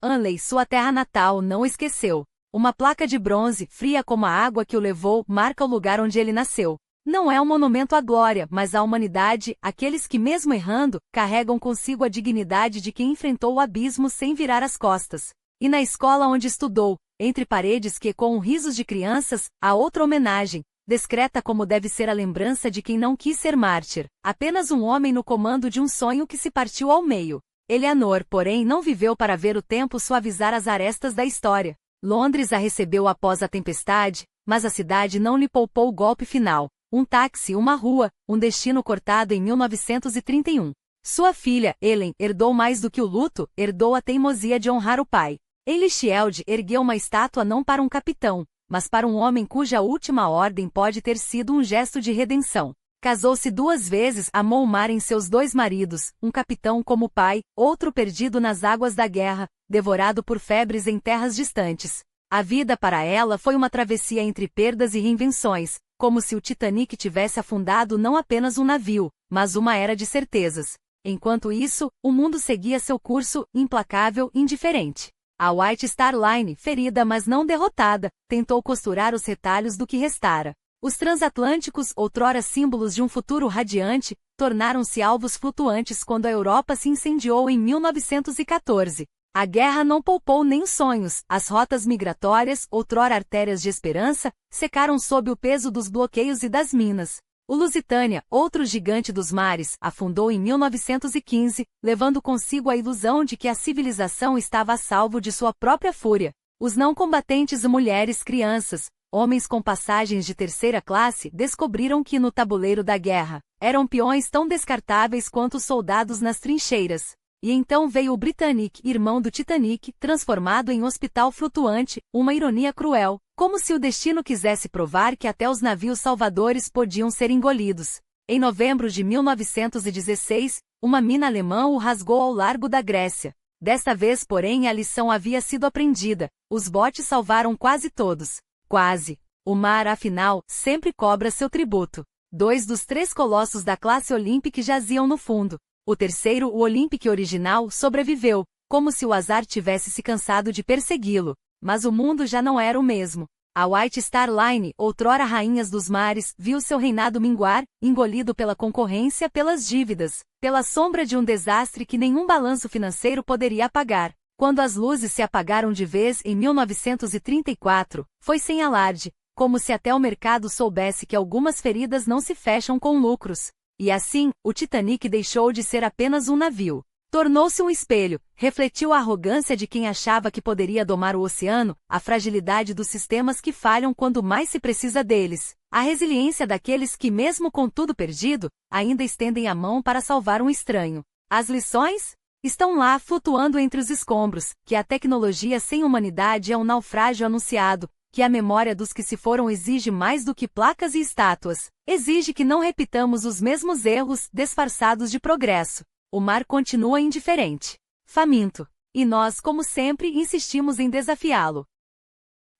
Hanley, sua terra natal, não o esqueceu. Uma placa de bronze, fria como a água que o levou, marca o lugar onde ele nasceu. Não é um monumento à glória, mas à humanidade, aqueles que mesmo errando, carregam consigo a dignidade de quem enfrentou o abismo sem virar as costas. E na escola onde estudou, entre paredes que ecoam risos de crianças, há outra homenagem, discreta como deve ser a lembrança de quem não quis ser mártir, apenas um homem no comando de um sonho que se partiu ao meio. Eleanor, porém, não viveu para ver o tempo suavizar as arestas da história. Londres a recebeu após a tempestade, mas a cidade não lhe poupou o golpe final. Um táxi, uma rua, um destino cortado em 1931. Sua filha, Ellen, herdou mais do que o luto, herdou a teimosia de honrar o pai. Ailey Shield ergueu uma estátua não para um capitão, mas para um homem cuja última ordem pode ter sido um gesto de redenção. Casou-se 2 vezes, amou o mar em seus 2 maridos, um capitão como pai, outro perdido nas águas da guerra, devorado por febres em terras distantes. A vida para ela foi uma travessia entre perdas e reinvenções, como se o Titanic tivesse afundado não apenas um navio, mas uma era de certezas. Enquanto isso, o mundo seguia seu curso, implacável, indiferente. A White Star Line, ferida mas não derrotada, tentou costurar os retalhos do que restara. Os transatlânticos, outrora símbolos de um futuro radiante, tornaram-se alvos flutuantes quando a Europa se incendiou em 1914. A guerra não poupou nem os sonhos, as rotas migratórias, outrora artérias de esperança, secaram sob o peso dos bloqueios e das minas. O Lusitânia, outro gigante dos mares, afundou em 1915, levando consigo a ilusão de que a civilização estava a salvo de sua própria fúria. Os não combatentes, mulheres, crianças, homens com passagens de terceira classe, descobriram que no tabuleiro da guerra, eram peões tão descartáveis quanto os soldados nas trincheiras. E então veio o Britannic, irmão do Titanic, transformado em hospital flutuante, uma ironia cruel, como se o destino quisesse provar que até os navios salvadores podiam ser engolidos. Em novembro de 1916, uma mina alemã o rasgou ao largo da Grécia. Desta vez, porém, a lição havia sido aprendida, os botes salvaram quase todos. Quase. O mar, afinal, sempre cobra seu tributo. 2 dos 3 colossos da classe Olympic jaziam no fundo. O terceiro, o Olympic original, sobreviveu, como se o azar tivesse se cansado de persegui-lo. Mas o mundo já não era o mesmo. A White Star Line, outrora rainhas dos mares, viu seu reinado minguar, engolido pela concorrência, pelas dívidas, pela sombra de um desastre que nenhum balanço financeiro poderia apagar. Quando as luzes se apagaram de vez em 1934, foi sem alarde, como se até o mercado soubesse que algumas feridas não se fecham com lucros. E assim, o Titanic deixou de ser apenas um navio. Tornou-se um espelho, refletiu a arrogância de quem achava que poderia domar o oceano, a fragilidade dos sistemas que falham quando mais se precisa deles, a resiliência daqueles que, mesmo com tudo perdido, ainda estendem a mão para salvar um estranho. As lições? Estão lá flutuando entre os escombros, que a tecnologia sem humanidade é um naufrágio anunciado, que a memória dos que se foram exige mais do que placas e estátuas, exige que não repitamos os mesmos erros disfarçados de progresso. O mar continua indiferente, faminto, e nós, como sempre, insistimos em desafiá-lo.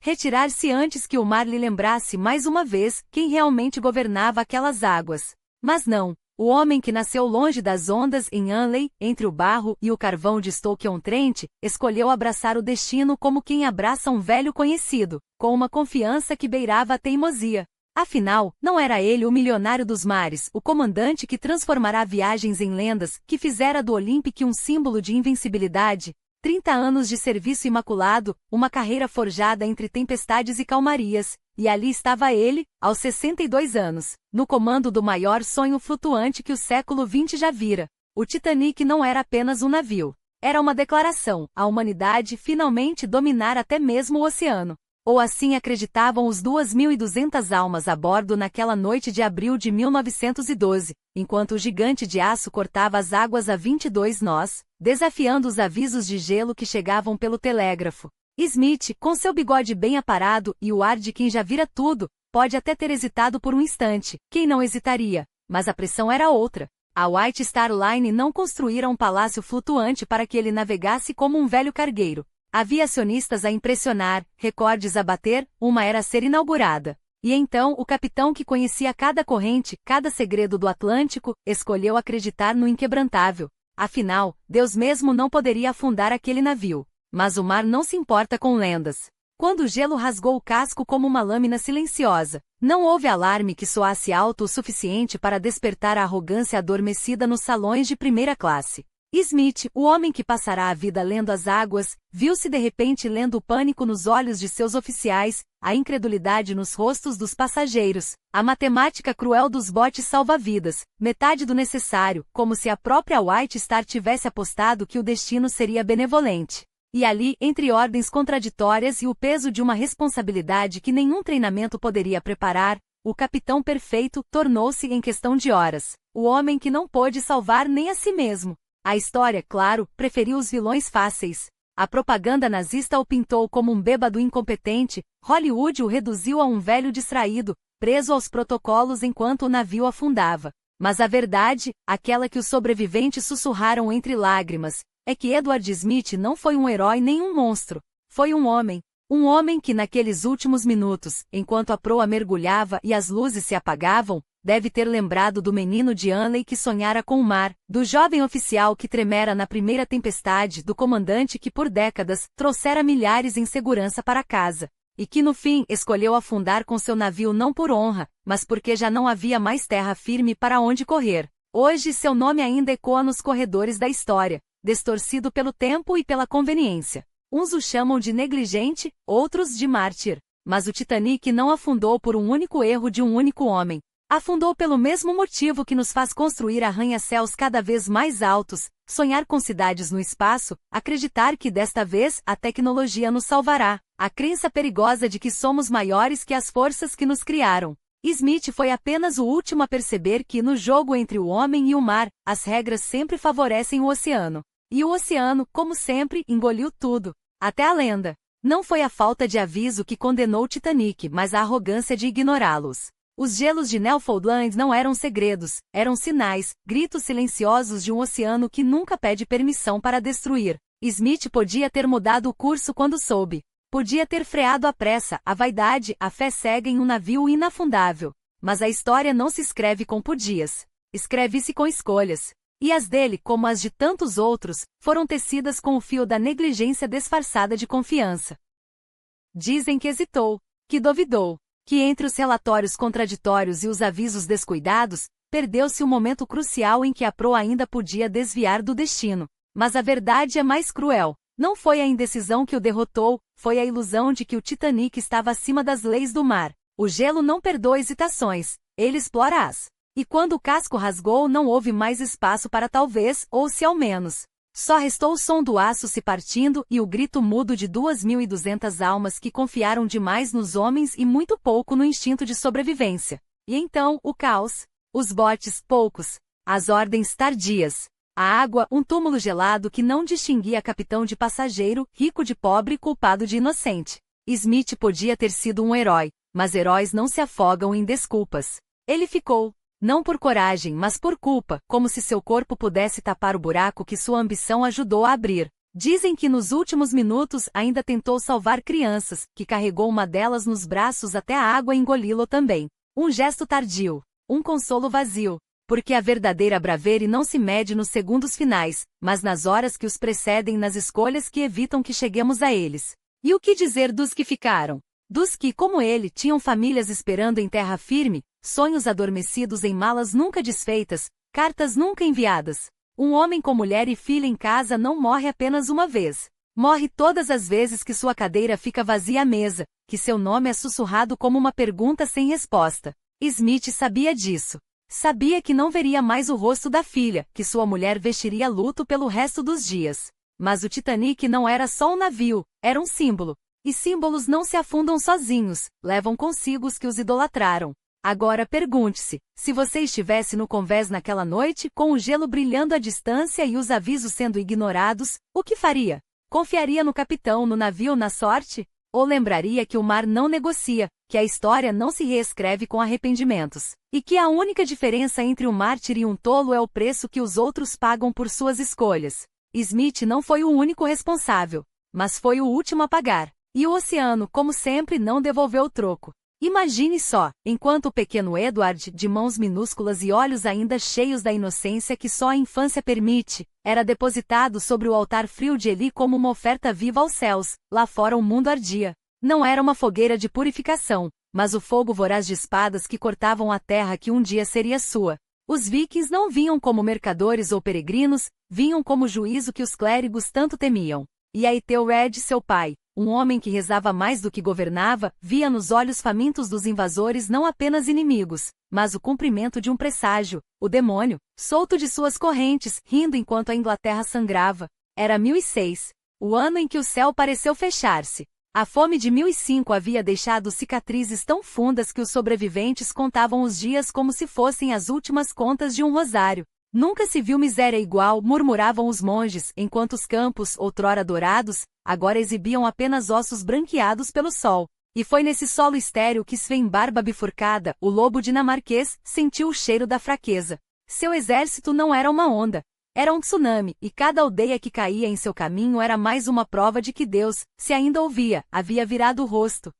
Retirar-se antes que o mar lhe lembrasse mais uma vez quem realmente governava aquelas águas. Mas não. O homem que nasceu longe das ondas em Hanley, entre o barro e o carvão de Stoke-on-Trent, escolheu abraçar o destino como quem abraça um velho conhecido, com uma confiança que beirava a teimosia. Afinal, não era ele o milionário dos mares, o comandante que transformará viagens em lendas, que fizera do Olympic um símbolo de invencibilidade? 30 anos de serviço imaculado, uma carreira forjada entre tempestades e calmarias, e ali estava ele, aos 62 anos, no comando do maior sonho flutuante que o século XX já vira. O Titanic não era apenas um navio. Era uma declaração, a humanidade finalmente dominar até mesmo o oceano. Ou assim acreditavam os 2.200 almas a bordo naquela noite de abril de 1912, enquanto o gigante de aço cortava as águas a 22 nós, desafiando os avisos de gelo que chegavam pelo telégrafo. Smith, com seu bigode bem aparado e o ar de quem já vira tudo, pode até ter hesitado por um instante, quem não hesitaria, mas a pressão era outra. A White Star Line não construíra um palácio flutuante para que ele navegasse como um velho cargueiro. Havia acionistas a impressionar, recordes a bater, uma era a ser inaugurada. E então, o capitão que conhecia cada corrente, cada segredo do Atlântico, escolheu acreditar no inquebrantável. Afinal, Deus mesmo não poderia afundar aquele navio. Mas o mar não se importa com lendas. Quando o gelo rasgou o casco como uma lâmina silenciosa, não houve alarme que soasse alto o suficiente para despertar a arrogância adormecida nos salões de primeira classe. Smith, o homem que passará a vida lendo as águas, viu-se de repente lendo o pânico nos olhos de seus oficiais, a incredulidade nos rostos dos passageiros, a matemática cruel dos botes salva-vidas, metade do necessário, como se a própria White Star tivesse apostado que o destino seria benevolente. E ali, entre ordens contraditórias e o peso de uma responsabilidade que nenhum treinamento poderia preparar, o capitão perfeito tornou-se em questão de horas, o homem que não pôde salvar nem a si mesmo. A história, claro, preferiu os vilões fáceis. A propaganda nazista o pintou como um bêbado incompetente, Hollywood o reduziu a um velho distraído, preso aos protocolos enquanto o navio afundava. Mas a verdade, aquela que os sobreviventes sussurraram entre lágrimas, é que Edward Smith não foi um herói nem um monstro. Foi um homem. Um homem que naqueles últimos minutos, enquanto a proa mergulhava e as luzes se apagavam, deve ter lembrado do menino de Anley que sonhara com o mar, do jovem oficial que tremera na primeira tempestade, do comandante que por décadas trouxera milhares em segurança para casa, e que no fim escolheu afundar com seu navio não por honra, mas porque já não havia mais terra firme para onde correr. Hoje seu nome ainda ecoa nos corredores da história, distorcido pelo tempo e pela conveniência. Uns o chamam de negligente, outros de mártir. Mas o Titanic não afundou por um único erro de um único homem. Afundou pelo mesmo motivo que nos faz construir arranha-céus cada vez mais altos, sonhar com cidades no espaço, acreditar que desta vez a tecnologia nos salvará, a crença perigosa de que somos maiores que as forças que nos criaram. Smith foi apenas o último a perceber que no jogo entre o homem e o mar, as regras sempre favorecem o oceano. E o oceano, como sempre, engoliu tudo. Até a lenda. Não foi a falta de aviso que condenou o Titanic, mas a arrogância de ignorá-los. Os gelos de Newfoundland não eram segredos, eram sinais, gritos silenciosos de um oceano que nunca pede permissão para destruir. Smith podia ter mudado o curso quando soube. Podia ter freado a pressa, a vaidade, a fé cega em um navio inafundável. Mas a história não se escreve com podias. Escreve-se com escolhas. E as dele, como as de tantos outros, foram tecidas com o fio da negligência disfarçada de confiança. Dizem que hesitou, que duvidou, que entre os relatórios contraditórios e os avisos descuidados, perdeu-se o momento crucial em que a proa ainda podia desviar do destino. Mas a verdade é mais cruel. Não foi a indecisão que o derrotou, foi a ilusão de que o Titanic estava acima das leis do mar. O gelo não perdoa hesitações, ele explora-as. E quando o casco rasgou não houve mais espaço para talvez, ou se ao menos. Só restou o som do aço se partindo e o grito mudo de 2.200 almas que confiaram demais nos homens e muito pouco no instinto de sobrevivência. E então, o caos. Os botes, poucos. As ordens tardias. A água, um túmulo gelado que não distinguia capitão de passageiro, rico de pobre, culpado de inocente. Smith podia ter sido um herói, mas heróis não se afogam em desculpas. Ele ficou. Não por coragem, mas por culpa, como se seu corpo pudesse tapar o buraco que sua ambição ajudou a abrir. Dizem que nos últimos minutos ainda tentou salvar crianças, que carregou uma delas nos braços até a água engoli-lo também. Um gesto tardio. Um consolo vazio. Porque a verdadeira bravura não se mede nos segundos finais, mas nas horas que os precedem, nas escolhas que evitam que cheguemos a eles. E o que dizer dos que ficaram? Dos que, como ele, tinham famílias esperando em terra firme, sonhos adormecidos em malas nunca desfeitas, cartas nunca enviadas. Um homem com mulher e filha em casa não morre apenas uma vez. Morre todas as vezes que sua cadeira fica vazia à mesa, que seu nome é sussurrado como uma pergunta sem resposta. Smith sabia disso. Sabia que não veria mais o rosto da filha, que sua mulher vestiria luto pelo resto dos dias. Mas o Titanic não era só um navio, era um símbolo. E símbolos não se afundam sozinhos, levam consigo os que os idolatraram. Agora pergunte-se, se você estivesse no convés naquela noite, com o gelo brilhando à distância e os avisos sendo ignorados, o que faria? Confiaria no capitão, no navio, na sorte? Ou lembraria que o mar não negocia, que a história não se reescreve com arrependimentos, e que a única diferença entre um mártir e um tolo é o preço que os outros pagam por suas escolhas? Smith não foi o único responsável, mas foi o último a pagar. E o oceano, como sempre, não devolveu o troco. Imagine só, enquanto o pequeno Edward, de mãos minúsculas e olhos ainda cheios da inocência que só a infância permite, era depositado sobre o altar frio de Eli como uma oferta viva aos céus, lá fora o mundo ardia. Não era uma fogueira de purificação, mas o fogo voraz de espadas que cortavam a terra que um dia seria sua. Os vikings não vinham como mercadores ou peregrinos, vinham como juízo que os clérigos tanto temiam. E a Ethelred, seu pai, um homem que rezava mais do que governava, via nos olhos famintos dos invasores não apenas inimigos, mas o cumprimento de um presságio, o demônio, solto de suas correntes, rindo enquanto a Inglaterra sangrava. Era 1006, o ano em que o céu pareceu fechar-se. A fome de 1005 havia deixado cicatrizes tão fundas que os sobreviventes contavam os dias como se fossem as últimas contas de um rosário. Nunca se viu miséria igual, murmuravam os monges, enquanto os campos, outrora dourados, agora exibiam apenas ossos branqueados pelo sol. E foi nesse solo estéril que Sven Barba Bifurcada, o lobo dinamarquês, sentiu o cheiro da fraqueza. Seu exército não era uma onda. Era um tsunami, e cada aldeia que caía em seu caminho era mais uma prova de que Deus, se ainda ouvia, havia virado o rosto.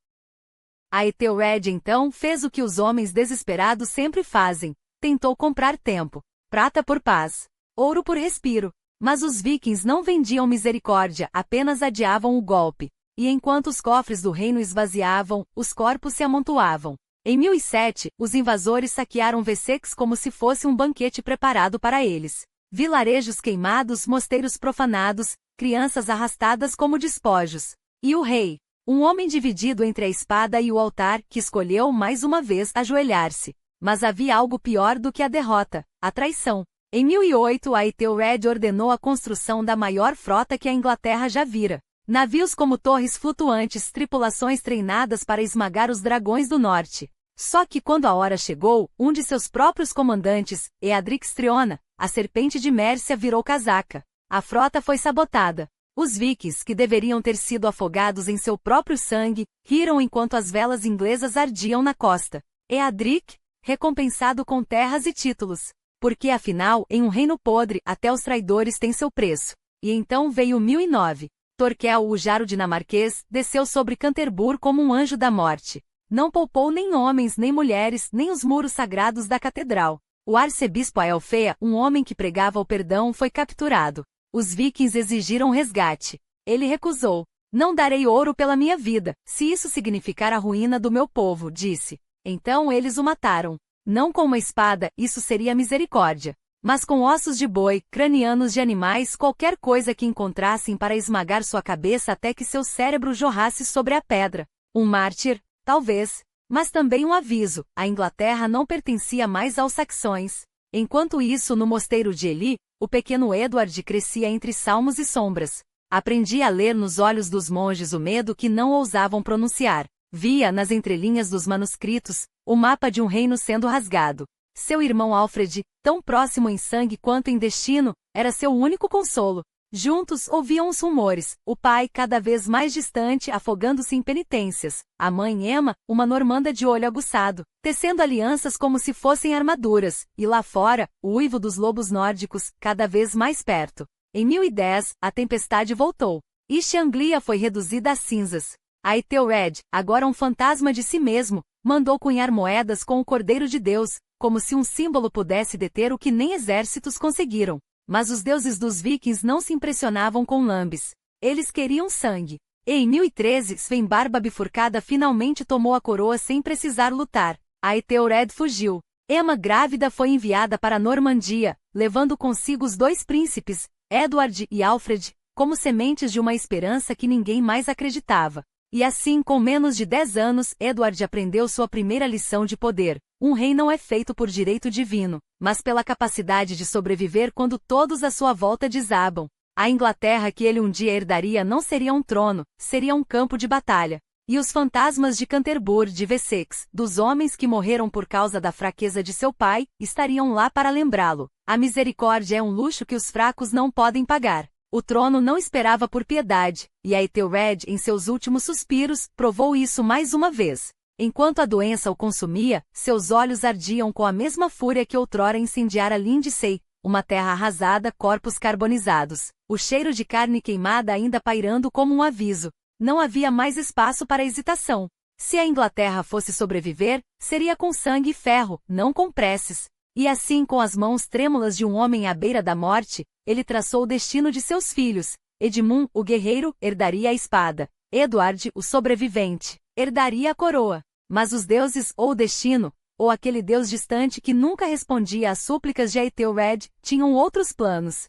Aethelred então fez o que os homens desesperados sempre fazem. Tentou comprar tempo. Prata por paz. Ouro por respiro. Mas os vikings não vendiam misericórdia, apenas adiavam o golpe. E enquanto os cofres do reino esvaziavam, os corpos se amontoavam. Em 1007, os invasores saquearam Wessex como se fosse um banquete preparado para eles. Vilarejos queimados, mosteiros profanados, crianças arrastadas como despojos. E o rei, um homem dividido entre a espada e o altar, que escolheu mais uma vez ajoelhar-se. Mas havia algo pior do que a derrota, a traição. Em 1008, Aethelred ordenou a construção da maior frota que a Inglaterra já vira. Navios como torres flutuantes, tripulações treinadas para esmagar os dragões do norte. Só que quando a hora chegou, um de seus próprios comandantes, Eadric Striona, a serpente de Mércia, virou casaca. A frota foi sabotada. Os vikings, que deveriam ter sido afogados em seu próprio sangue, riram enquanto as velas inglesas ardiam na costa. Eadric, recompensado com terras e títulos. Porque afinal, em um reino podre, até os traidores têm seu preço. E então veio 1009. Torquel, o jaro dinamarquês, desceu sobre Canterbury como um anjo da morte. Não poupou nem homens, nem mulheres, nem os muros sagrados da catedral. O arcebispo Aelfea, um homem que pregava o perdão, foi capturado. Os vikings exigiram resgate. Ele recusou. Não darei ouro pela minha vida, se isso significar a ruína do meu povo, disse. Então eles o mataram. Não com uma espada, isso seria misericórdia. Mas com ossos de boi, cranianos de animais, qualquer coisa que encontrassem para esmagar sua cabeça até que seu cérebro jorrasse sobre a pedra. Um mártir? Talvez. Mas também um aviso, a Inglaterra não pertencia mais aos saxões. Enquanto isso, no mosteiro de Ely, o pequeno Edward crescia entre salmos e sombras. Aprendia a ler nos olhos dos monges o medo que não ousavam pronunciar. Via, nas entrelinhas dos manuscritos, o mapa de um reino sendo rasgado. Seu irmão Alfred, tão próximo em sangue quanto em destino, era seu único consolo. Juntos ouviam os rumores, o pai cada vez mais distante afogando-se em penitências, a mãe Emma, uma normanda de olho aguçado, tecendo alianças como se fossem armaduras, e lá fora, o uivo dos lobos nórdicos, cada vez mais perto. Em 1010, a tempestade voltou. East Anglia foi reduzida a cinzas. Aethelred, agora um fantasma de si mesmo, mandou cunhar moedas com o Cordeiro de Deus, como se um símbolo pudesse deter o que nem exércitos conseguiram. Mas os deuses dos vikings não se impressionavam com lambes. Eles queriam sangue. E em 1013, Sven Barba Bifurcada finalmente tomou a coroa sem precisar lutar. Aethelred fugiu. Emma grávida foi enviada para a Normandia, levando consigo os dois príncipes, Edward e Alfred, como sementes de uma esperança que ninguém mais acreditava. E assim, com menos de 10 anos, Edward aprendeu sua primeira lição de poder. Um rei não é feito por direito divino, mas pela capacidade de sobreviver quando todos à sua volta desabam. A Inglaterra que ele um dia herdaria não seria um trono, seria um campo de batalha. E os fantasmas de Canterbury, de Wessex, dos homens que morreram por causa da fraqueza de seu pai, estariam lá para lembrá-lo. A misericórdia é um luxo que os fracos não podem pagar. O trono não esperava por piedade, e Aethelred, em seus últimos suspiros, provou isso mais uma vez. Enquanto a doença o consumia, seus olhos ardiam com a mesma fúria que outrora incendiara Lindsey, uma terra arrasada, corpos carbonizados, o cheiro de carne queimada ainda pairando como um aviso. Não havia mais espaço para hesitação. Se a Inglaterra fosse sobreviver, seria com sangue e ferro, não com preces. E assim, com as mãos trêmulas de um homem à beira da morte, ele traçou o destino de seus filhos. Edmund, o guerreiro, herdaria a espada. Edward, o sobrevivente, herdaria a coroa. Mas os deuses, ou o destino, ou aquele deus distante que nunca respondia às súplicas de Aethelred, tinham outros planos.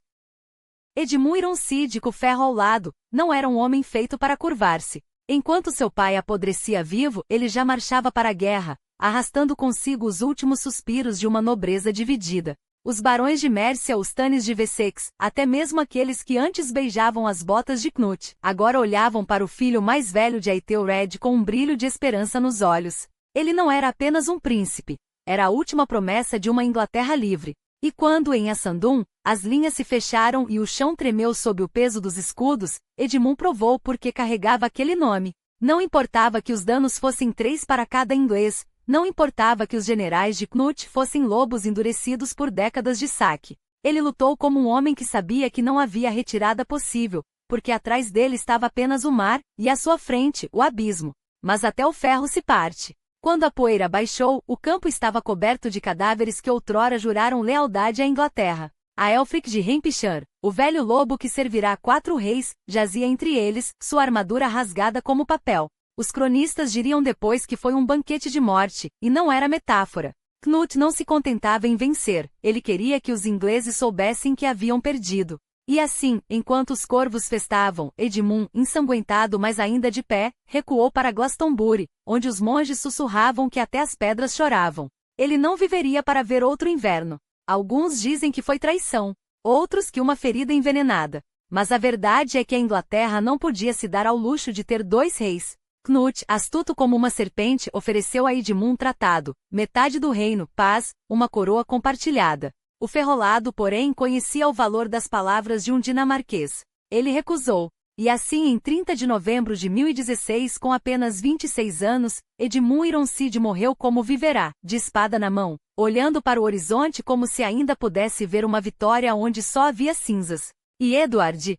Edmund Ironside, com ferro ao lado, não era um homem feito para curvar-se. Enquanto seu pai apodrecia vivo, ele já marchava para a guerra, arrastando consigo os últimos suspiros de uma nobreza dividida. Os barões de Mércia, os Tanes de Wessex, até mesmo aqueles que antes beijavam as botas de Knut, agora olhavam para o filho mais velho de Aethelred com um brilho de esperança nos olhos. Ele não era apenas um príncipe, era a última promessa de uma Inglaterra livre. E quando em Assandun, as linhas se fecharam e o chão tremeu sob o peso dos escudos, Edmund provou por que carregava aquele nome. Não importava que os danos fossem 3 para cada inglês, não importava que os generais de Knut fossem lobos endurecidos por décadas de saque. Ele lutou como um homem que sabia que não havia retirada possível, porque atrás dele estava apenas o mar, e à sua frente, o abismo. Mas até o ferro se parte. Quando a poeira baixou, o campo estava coberto de cadáveres que outrora juraram lealdade à Inglaterra. A Elfric de Hampshire, o velho lobo que servirá a 4 reis, jazia entre eles, sua armadura rasgada como papel. Os cronistas diriam depois que foi um banquete de morte, e não era metáfora. Knut não se contentava em vencer, ele queria que os ingleses soubessem que haviam perdido. E assim, enquanto os corvos festavam, Edmund, ensanguentado mas ainda de pé, recuou para Glastonbury, onde os monges sussurravam que até as pedras choravam. Ele não viveria para ver outro inverno. Alguns dizem que foi traição, outros que uma ferida envenenada. Mas a verdade é que a Inglaterra não podia se dar ao luxo de ter 2 reis. Knut, astuto como uma serpente, ofereceu a Edmund um tratado, metade do reino, paz, uma coroa compartilhada. O ferrolado, porém, conhecia o valor das palavras de um dinamarquês. Ele recusou. E assim, em 30 de novembro de 1016, com apenas 26 anos, Edmund Ironside morreu como viverá, de espada na mão, olhando para o horizonte como se ainda pudesse ver uma vitória onde só havia cinzas. E Edward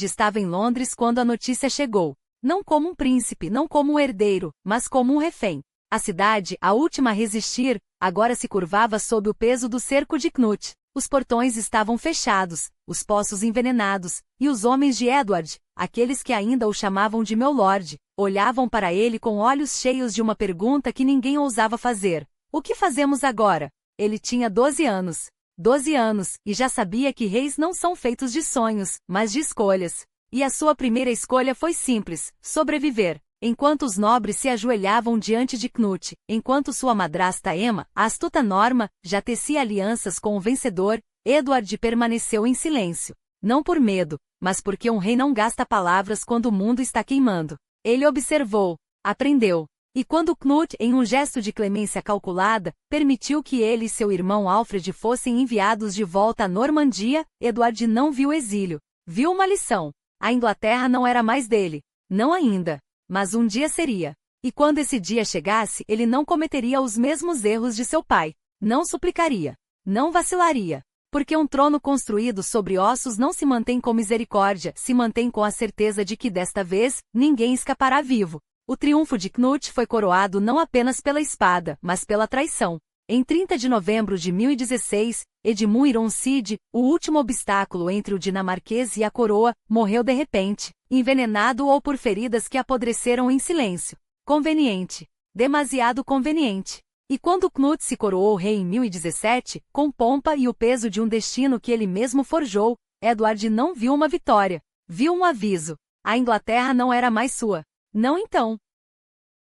estava em Londres quando a notícia chegou. Não como um príncipe, não como um herdeiro, mas como um refém. A cidade, a última a resistir, agora se curvava sob o peso do cerco de Knut. Os portões estavam fechados, os poços envenenados, e os homens de Edward, aqueles que ainda o chamavam de meu lord, olhavam para ele com olhos cheios de uma pergunta que ninguém ousava fazer. O que fazemos agora? Ele tinha 12 anos. 12 anos, e já sabia que reis não são feitos de sonhos, mas de escolhas. E a sua primeira escolha foi simples: sobreviver. Enquanto os nobres se ajoelhavam diante de Knut, enquanto sua madrasta Emma, a astuta Norma, já tecia alianças com o vencedor, Edward permaneceu em silêncio. Não por medo, mas porque um rei não gasta palavras quando o mundo está queimando. Ele observou, aprendeu. E quando Knut, em um gesto de clemência calculada, permitiu que ele e seu irmão Alfred fossem enviados de volta à Normandia, Edward não viu exílio. Viu uma lição. A Inglaterra não era mais dele. Não ainda. Mas um dia seria. E quando esse dia chegasse, ele não cometeria os mesmos erros de seu pai. Não suplicaria. Não vacilaria. Porque um trono construído sobre ossos não se mantém com misericórdia, se mantém com a certeza de que desta vez, ninguém escapará vivo. O triunfo de Knut foi coroado não apenas pela espada, mas pela traição. Em 30 de novembro de 1016, Edmund Ironside, o último obstáculo entre o dinamarquês e a coroa, morreu de repente, envenenado ou por feridas que apodreceram em silêncio. Conveniente. Demasiado conveniente. E quando Knut se coroou rei em 1017, com pompa e o peso de um destino que ele mesmo forjou, Edward não viu uma vitória. Viu um aviso. A Inglaterra não era mais sua. Não então.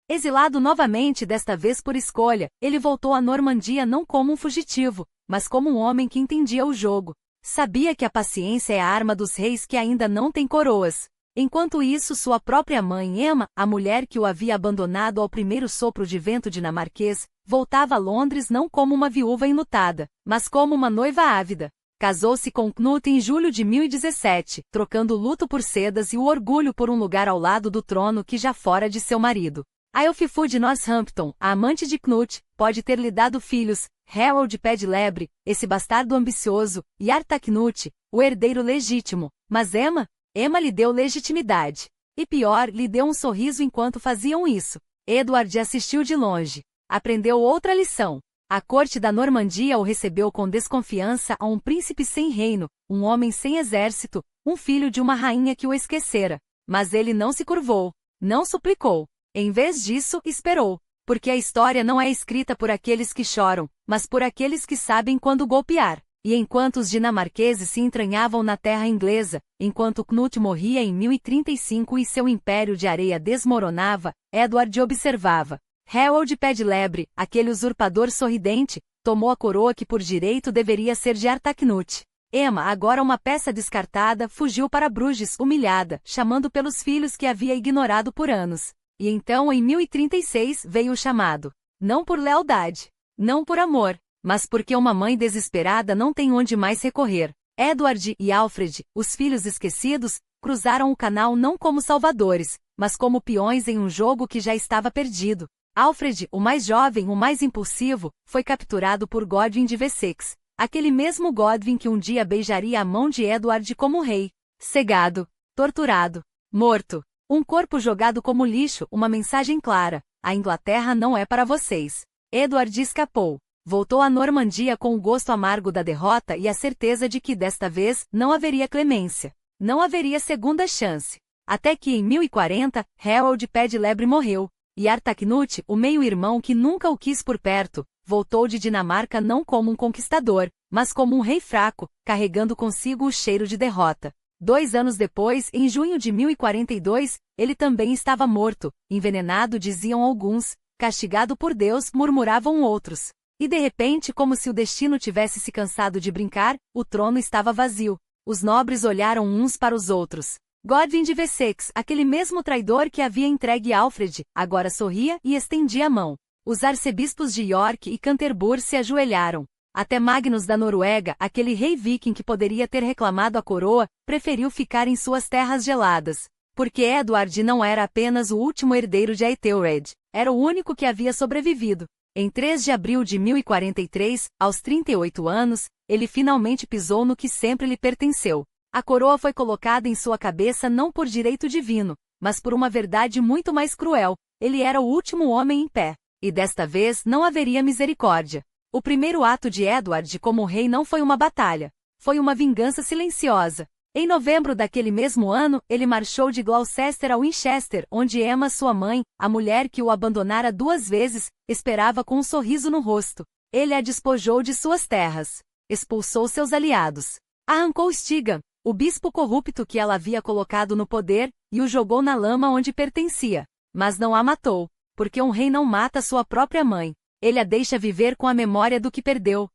Exilado novamente desta vez por escolha, ele voltou à Normandia não como um fugitivo, mas como um homem que entendia o jogo. Sabia que a paciência é a arma dos reis que ainda não têm coroas. Enquanto isso, sua própria mãe Emma, a mulher que o havia abandonado ao primeiro sopro de vento dinamarquês, voltava a Londres não como uma viúva enlutada, mas como uma noiva ávida. Casou-se com Knut em julho de 1017, trocando o luto por sedas e o orgulho por um lugar ao lado do trono que já fora de seu marido. A Elfifu de Northampton, a amante de Knut, pode ter lhe dado filhos, Harold Pé de Lebre, esse bastardo ambicioso, e Artaknut, o herdeiro legítimo, mas Emma lhe deu legitimidade. E pior, lhe deu um sorriso enquanto faziam isso. Edward assistiu de longe. Aprendeu outra lição. A corte da Normandia o recebeu com desconfiança a um príncipe sem reino, um homem sem exército, um filho de uma rainha que o esquecera. Mas ele não se curvou, não suplicou. Em vez disso, esperou. Porque a história não é escrita por aqueles que choram, mas por aqueles que sabem quando golpear. E enquanto os dinamarqueses se entranhavam na terra inglesa, enquanto Knut morria em 1035 e seu império de areia desmoronava, Edward observava. Harold Pé de Lebre, aquele usurpador sorridente, tomou a coroa que por direito deveria ser de Artaknut. Emma, agora uma peça descartada, fugiu para Bruges humilhada, chamando pelos filhos que havia ignorado por anos. E então em 1036 veio o chamado. Não por lealdade. Não por amor. mas porque uma mãe desesperada não tem onde mais recorrer. Edward e Alfred, os filhos esquecidos, cruzaram o canal não como salvadores, mas como peões em um jogo que já estava perdido. Alfred, o mais jovem, o mais impulsivo, foi capturado por Godwin de Wessex, aquele mesmo Godwin que um dia beijaria a mão de Edward como rei. Cegado, torturado, morto, um corpo jogado como lixo, uma mensagem clara: a Inglaterra não é para vocês. Edward escapou. Voltou à Normandia com o gosto amargo da derrota e a certeza de que desta vez não haveria clemência. Não haveria segunda chance. Até que em 1040, Harold Pé de Lebre morreu, e Artacnut, o meio-irmão que nunca o quis por perto, voltou de Dinamarca não como um conquistador, mas como um rei fraco, carregando consigo o cheiro de derrota. 2 anos depois, em junho de 1042, ele também estava morto, envenenado diziam alguns, castigado por Deus murmuravam outros. E de repente, como se o destino tivesse se cansado de brincar, o trono estava vazio. Os nobres olharam uns para os outros. Godwin de Wessex, aquele mesmo traidor que havia entregue Alfred, agora sorria e estendia a mão. Os arcebispos de York e Canterbury se ajoelharam. Até Magnus da Noruega, aquele rei viking que poderia ter reclamado a coroa, preferiu ficar em suas terras geladas. Porque Edward não era apenas o último herdeiro de Aethelred, era o único que havia sobrevivido. Em 3 de abril de 1043, aos 38 anos, ele finalmente pisou no que sempre lhe pertenceu. A coroa foi colocada em sua cabeça não por direito divino, mas por uma verdade muito mais cruel: ele era o último homem em pé. E desta vez não haveria misericórdia. O primeiro ato de Edward como rei não foi uma batalha. Foi uma vingança silenciosa. Em novembro daquele mesmo ano, ele marchou de Gloucester a Winchester, onde Emma, sua mãe, a mulher que o abandonara 2 vezes, esperava com um sorriso no rosto. Ele a despojou de suas terras. Expulsou seus aliados. Arrancou Stigam, o bispo corrupto que ela havia colocado no poder, e o jogou na lama onde pertencia. Mas não a matou, porque um rei não mata sua própria mãe. Ele a deixa viver com a memória do que perdeu.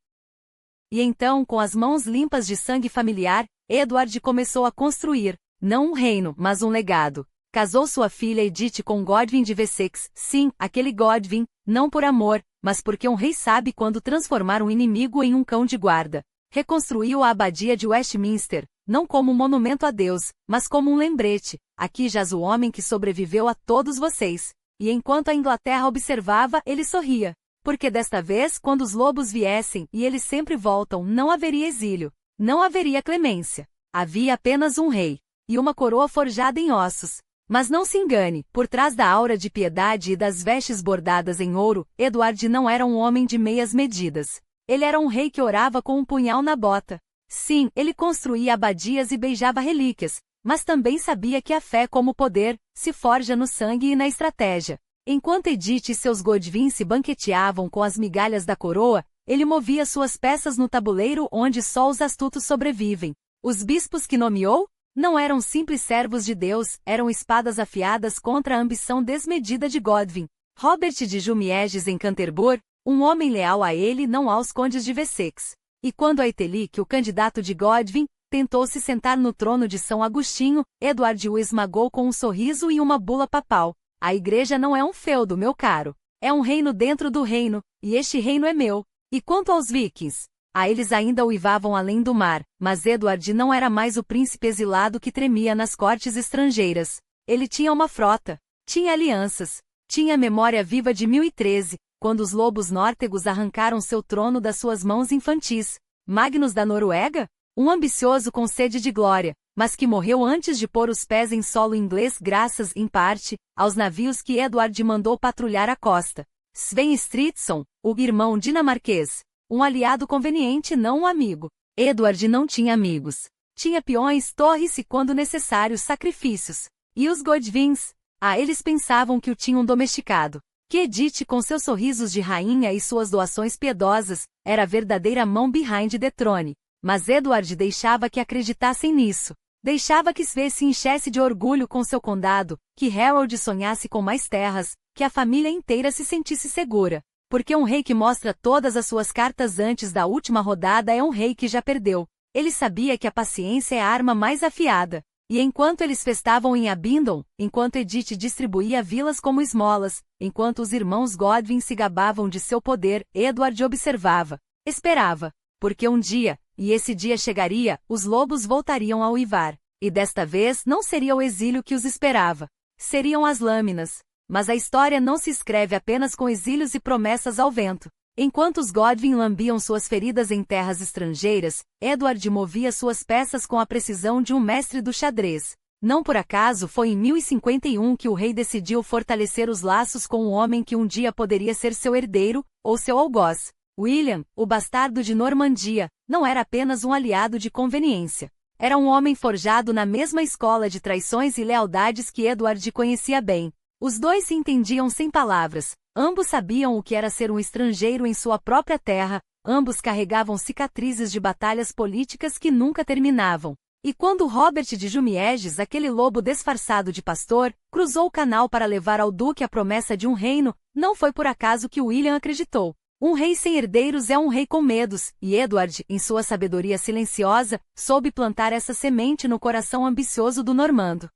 E então, com as mãos limpas de sangue familiar, Edward começou a construir, não um reino, mas um legado. Casou sua filha Edith com Godwin de Wessex, sim, aquele Godwin, não por amor, mas porque um rei sabe quando transformar um inimigo em um cão de guarda. Reconstruiu a abadia de Westminster, não como um monumento a Deus, mas como um lembrete: aqui jaz o homem que sobreviveu a todos vocês. E enquanto a Inglaterra observava, ele sorria. Porque desta vez, quando os lobos viessem, e eles sempre voltam, não haveria exílio. Não haveria clemência. Havia apenas um rei. E uma coroa forjada em ossos. Mas não se engane, por trás da aura de piedade e das vestes bordadas em ouro, Edward não era um homem de meias medidas. Ele era um rei que orava com um punhal na bota. Sim, ele construía abadias e beijava relíquias, mas também sabia que a fé como poder, se forja no sangue e na estratégia. Enquanto Edith e seus Godwin se banqueteavam com as migalhas da coroa, ele movia suas peças no tabuleiro onde só os astutos sobrevivem. Os bispos que nomeou? Não eram simples servos de Deus, eram espadas afiadas contra a ambição desmedida de Godwin. Robert de Jumieges em Canterbury, um homem leal a ele não aos condes de Wessex. E quando Aethelic, o candidato de Godwin, tentou se sentar no trono de São Agostinho, Edward o esmagou com um sorriso e uma bula papal. A igreja não é um feudo, meu caro. É um reino dentro do reino, e este reino é meu. E quanto aos vikings? A eles ainda uivavam além do mar, mas Edward não era mais o príncipe exilado que tremia nas cortes estrangeiras. Ele tinha uma frota, tinha alianças, tinha a memória viva de 1013, quando os lobos nórtegos arrancaram seu trono das suas mãos infantis. Magnus da Noruega? Um ambicioso com sede de glória, mas que morreu antes de pôr os pés em solo inglês graças, em parte, aos navios que Edward mandou patrulhar a costa. Sven Stridsson, o irmão dinamarquês. Um aliado conveniente, não um amigo. Edward não tinha amigos. Tinha peões, torres e, quando necessário, sacrifícios. E os Godwins? Ah, eles pensavam que o tinham domesticado. Que Edith, com seus sorrisos de rainha e suas doações piedosas, era a verdadeira mão behind the throne. Mas Edward deixava que acreditassem nisso. Deixava que Sven se enchesse de orgulho com seu condado, que Harold sonhasse com mais terras, que a família inteira se sentisse segura. Porque um rei que mostra todas as suas cartas antes da última rodada é um rei que já perdeu. Ele sabia que a paciência é a arma mais afiada. E enquanto eles festavam em Abingdon, enquanto Edith distribuía vilas como esmolas, enquanto os irmãos Godwin se gabavam de seu poder, Edward observava. Esperava. Porque um dia, e esse dia chegaria, os lobos voltariam a uivar. E desta vez não seria o exílio que os esperava. Seriam as lâminas. Mas a história não se escreve apenas com exílios e promessas ao vento. Enquanto os Godwin lambiam suas feridas em terras estrangeiras, Edward movia suas peças com a precisão de um mestre do xadrez. Não por acaso foi em 1051 que o rei decidiu fortalecer os laços com um homem que um dia poderia ser seu herdeiro, ou seu algoz. William, o bastardo de Normandia, não era apenas um aliado de conveniência. Era um homem forjado na mesma escola de traições e lealdades que Edward conhecia bem. Os dois se entendiam sem palavras, ambos sabiam o que era ser um estrangeiro em sua própria terra, ambos carregavam cicatrizes de batalhas políticas que nunca terminavam. E quando Robert de Jumieges, aquele lobo disfarçado de pastor, cruzou o canal para levar ao duque a promessa de um reino, não foi por acaso que William acreditou. Um rei sem herdeiros é um rei com medos, e Edward, em sua sabedoria silenciosa, soube plantar essa semente no coração ambicioso do normando.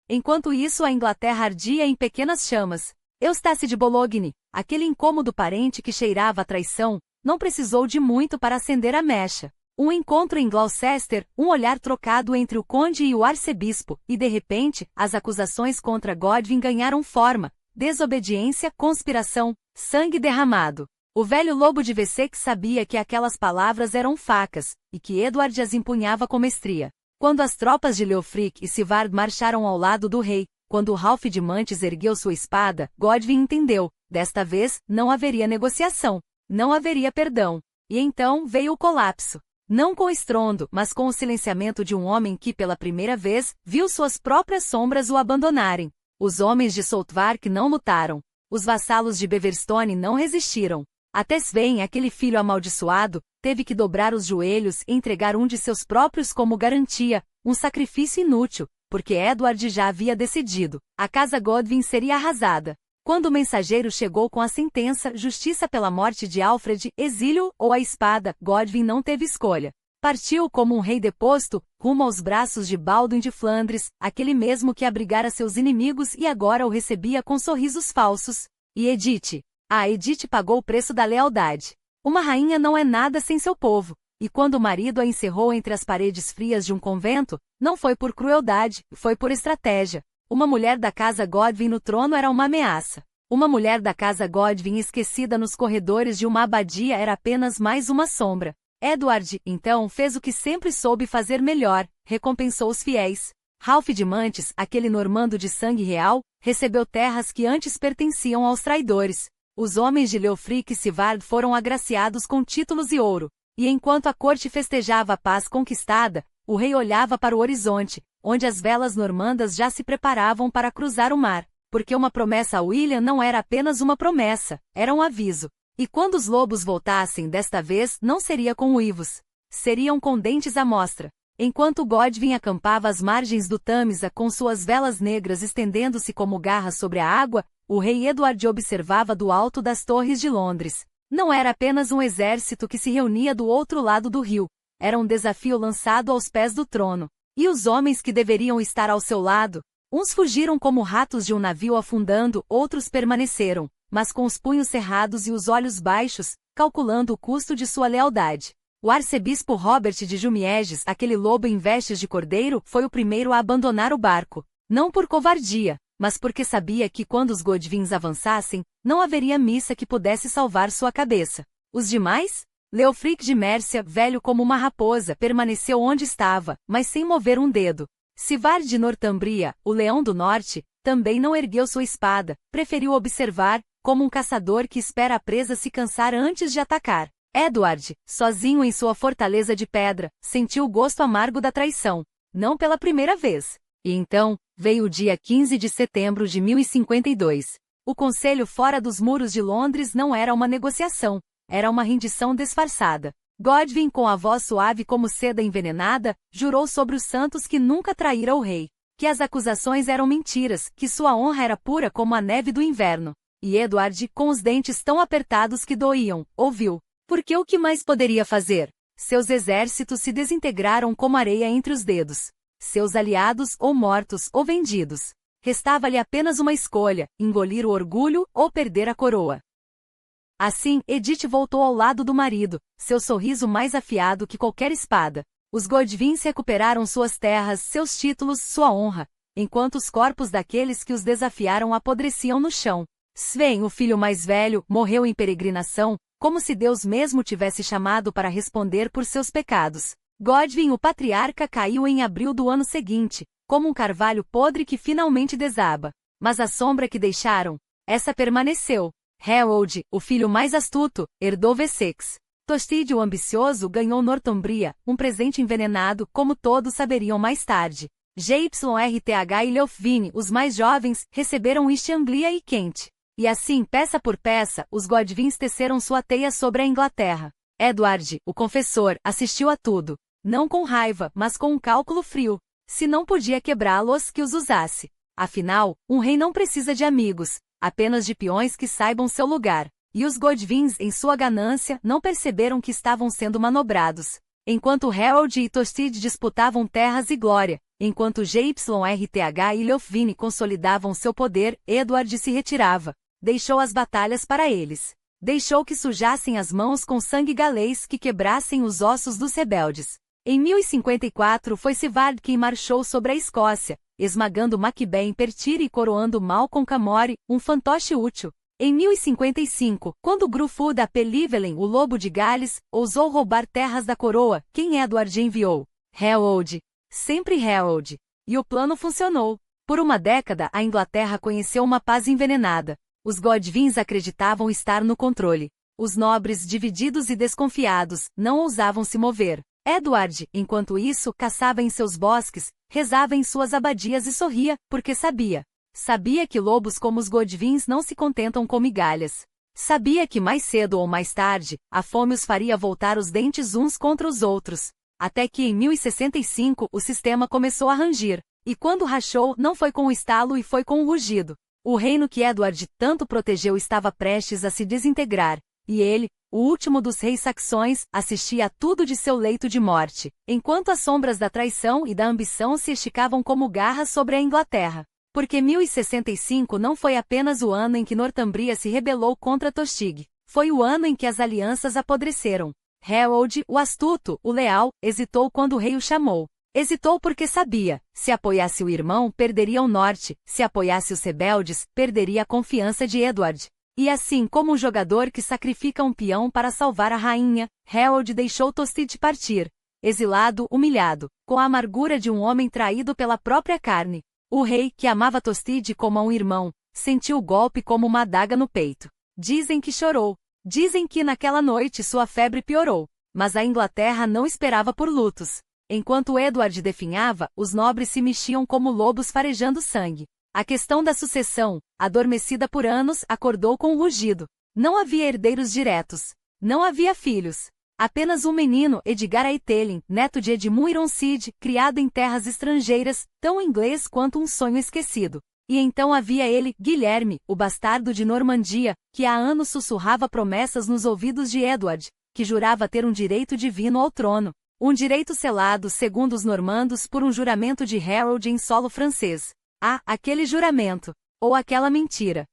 Enquanto isso, a Inglaterra ardia em pequenas chamas. Eustace de Boulogne, aquele incômodo parente que cheirava a traição, não precisou de muito para acender a mecha. Um encontro em Gloucester, um olhar trocado entre o conde e o arcebispo, e de repente, as acusações contra Godwin ganharam forma: desobediência, conspiração, sangue derramado. O velho lobo de Wessex sabia que aquelas palavras eram facas, e que Edward as empunhava com mestria. Quando as tropas de Leofric e Sivard marcharam ao lado do rei, quando Ralph de Mantes ergueu sua espada, Godwin entendeu: desta vez, não haveria negociação, não haveria perdão. E então veio o colapso. Não com estrondo, mas com o silenciamento de um homem que, pela primeira vez, viu suas próprias sombras o abandonarem. Os homens de Southwark não lutaram. Os vassalos de Beverstone não resistiram. Até Sven, aquele filho amaldiçoado, teve que dobrar os joelhos e entregar um de seus próprios como garantia, um sacrifício inútil, porque Edward já havia decidido: a casa Godwin seria arrasada. Quando o mensageiro chegou com a sentença, justiça pela morte de Alfred, exílio ou a espada, Godwin não teve escolha. Partiu como um rei deposto, rumo aos braços de Baldwin de Flandres, aquele mesmo que abrigara seus inimigos e agora o recebia com sorrisos falsos. E Edith? Edith pagou o preço da lealdade. Uma rainha não é nada sem seu povo. E quando o marido a encerrou entre as paredes frias de um convento, não foi por crueldade, foi por estratégia. Uma mulher da casa Godwin no trono era uma ameaça. Uma mulher da casa Godwin esquecida nos corredores de uma abadia era apenas mais uma sombra. Edward, então, fez o que sempre soube fazer melhor: recompensou os fiéis. Ralph de Mantes, aquele normando de sangue real, recebeu terras que antes pertenciam aos traidores. Os homens de Leofric e Sivard foram agraciados com títulos e ouro. E enquanto a corte festejava a paz conquistada, o rei olhava para o horizonte, onde as velas normandas já se preparavam para cruzar o mar, porque uma promessa a William não era apenas uma promessa, era um aviso. E quando os lobos voltassem desta vez, não seria com uivos. Seriam com dentes à mostra. Enquanto Godwin acampava às margens do Tâmisa com suas velas negras estendendo-se como garras sobre a água, o rei Edward observava do alto das torres de Londres. Não era apenas um exército que se reunia do outro lado do rio. Era um desafio lançado aos pés do trono. E os homens que deveriam estar ao seu lado? Uns fugiram como ratos de um navio afundando, outros permaneceram, mas com os punhos cerrados e os olhos baixos, calculando o custo de sua lealdade. O arcebispo Robert de Jumieges, aquele lobo em vestes de cordeiro, foi o primeiro a abandonar o barco. Não por covardia, mas porque sabia que quando os Godwins avançassem, não haveria missa que pudesse salvar sua cabeça. Os demais? Leofric de Mércia, velho como uma raposa, permaneceu onde estava, mas sem mover um dedo. Sivard de Northumbria, o leão do norte, também não ergueu sua espada, preferiu observar, como um caçador que espera a presa se cansar antes de atacar. Edward, sozinho em sua fortaleza de pedra, sentiu o gosto amargo da traição. Não pela primeira vez. E então, veio o dia 15 de setembro de 1052. O conselho fora dos muros de Londres não era uma negociação. Era uma rendição disfarçada. Godwin, com a voz suave como seda envenenada, jurou sobre os santos que nunca traíra o rei, que as acusações eram mentiras, que sua honra era pura como a neve do inverno. E Edward, com os dentes tão apertados que doíam, ouviu. Porque o que mais poderia fazer? Seus exércitos se desintegraram como areia entre os dedos. Seus aliados, ou mortos, ou vendidos. Restava-lhe apenas uma escolha: engolir o orgulho ou perder a coroa. Assim, Edith voltou ao lado do marido, seu sorriso mais afiado que qualquer espada. Os Godwins recuperaram suas terras, seus títulos, sua honra, enquanto os corpos daqueles que os desafiaram apodreciam no chão. Sven, o filho mais velho, morreu em peregrinação, como se Deus mesmo tivesse chamado para responder por seus pecados. Godwin, o patriarca, caiu em abril do ano seguinte, como um carvalho podre que finalmente desaba. Mas a sombra que deixaram, essa permaneceu. Harold, o filho mais astuto, herdou Wessex. Tostig, o ambicioso, ganhou Northumbria, um presente envenenado, como todos saberiam mais tarde. JYRTH e Leofwine, os mais jovens, receberam East Anglia e Kent. E assim, peça por peça, os Godwins teceram sua teia sobre a Inglaterra. Edward, o confessor, assistiu a tudo. Não com raiva, mas com um cálculo frio. Se não podia quebrá-los, que os usasse. Afinal, um rei não precisa de amigos, apenas de peões que saibam seu lugar. E os Godwins, em sua ganância, não perceberam que estavam sendo manobrados. Enquanto Harold e Tostig disputavam terras e glória, enquanto JYRTH e Leofwine consolidavam seu poder, Edward se retirava. Deixou as batalhas para eles. Deixou que sujassem as mãos com sangue galês, que quebrassem os ossos dos rebeldes. Em 1054 foi Sigvard quem marchou sobre a Escócia, esmagando Macbeth em Pertyr e coroando Malcolm Camore, um fantoche útil. Em 1055, quando Gruffudd ap Llywelyn, o lobo de Gales, ousou roubar terras da coroa, quem Edward enviou? Harold. Sempre Harold. E o plano funcionou. Por uma década, a Inglaterra conheceu uma paz envenenada. Os Godwins acreditavam estar no controle. Os nobres, divididos e desconfiados, não ousavam se mover. Edward, enquanto isso, caçava em seus bosques, rezava em suas abadias e sorria, porque sabia. Sabia que lobos como os Godwins não se contentam com migalhas. Sabia que mais cedo ou mais tarde, a fome os faria voltar os dentes uns contra os outros. Até que em 1065 o sistema começou a rangir. E quando rachou, não foi com o estalo e foi com o rugido. O reino que Edward tanto protegeu estava prestes a se desintegrar. E ele, o último dos reis saxões, assistia a tudo de seu leito de morte, enquanto as sombras da traição e da ambição se esticavam como garras sobre a Inglaterra. Porque 1065 não foi apenas o ano em que Northumbria se rebelou contra Tostig, foi o ano em que as alianças apodreceram. Harold, o astuto, o leal, hesitou quando o rei o chamou. Hesitou porque sabia, se apoiasse o irmão, perderia o norte, se apoiasse os rebeldes, perderia a confiança de Edward. E assim como um jogador que sacrifica um peão para salvar a rainha, Harold deixou Tostig partir. Exilado, humilhado, com a amargura de um homem traído pela própria carne. O rei, que amava Tostig como a um irmão, sentiu o golpe como uma adaga no peito. Dizem que chorou. Dizem que naquela noite sua febre piorou. Mas a Inglaterra não esperava por lutos. Enquanto Edward definhava, os nobres se mexiam como lobos farejando sangue. A questão da sucessão, adormecida por anos, acordou com um rugido. Não havia herdeiros diretos. Não havia filhos. Apenas um menino, Edgar Aethelin, neto de Edmund Ironside, criado em terras estrangeiras, tão inglês quanto um sonho esquecido. E então havia ele, Guilherme, o bastardo de Normandia, que há anos sussurrava promessas nos ouvidos de Edward, que jurava ter um direito divino ao trono. Um direito selado, segundo os normandos, por um juramento de Harold em solo francês. Aquele juramento. Ou aquela mentira.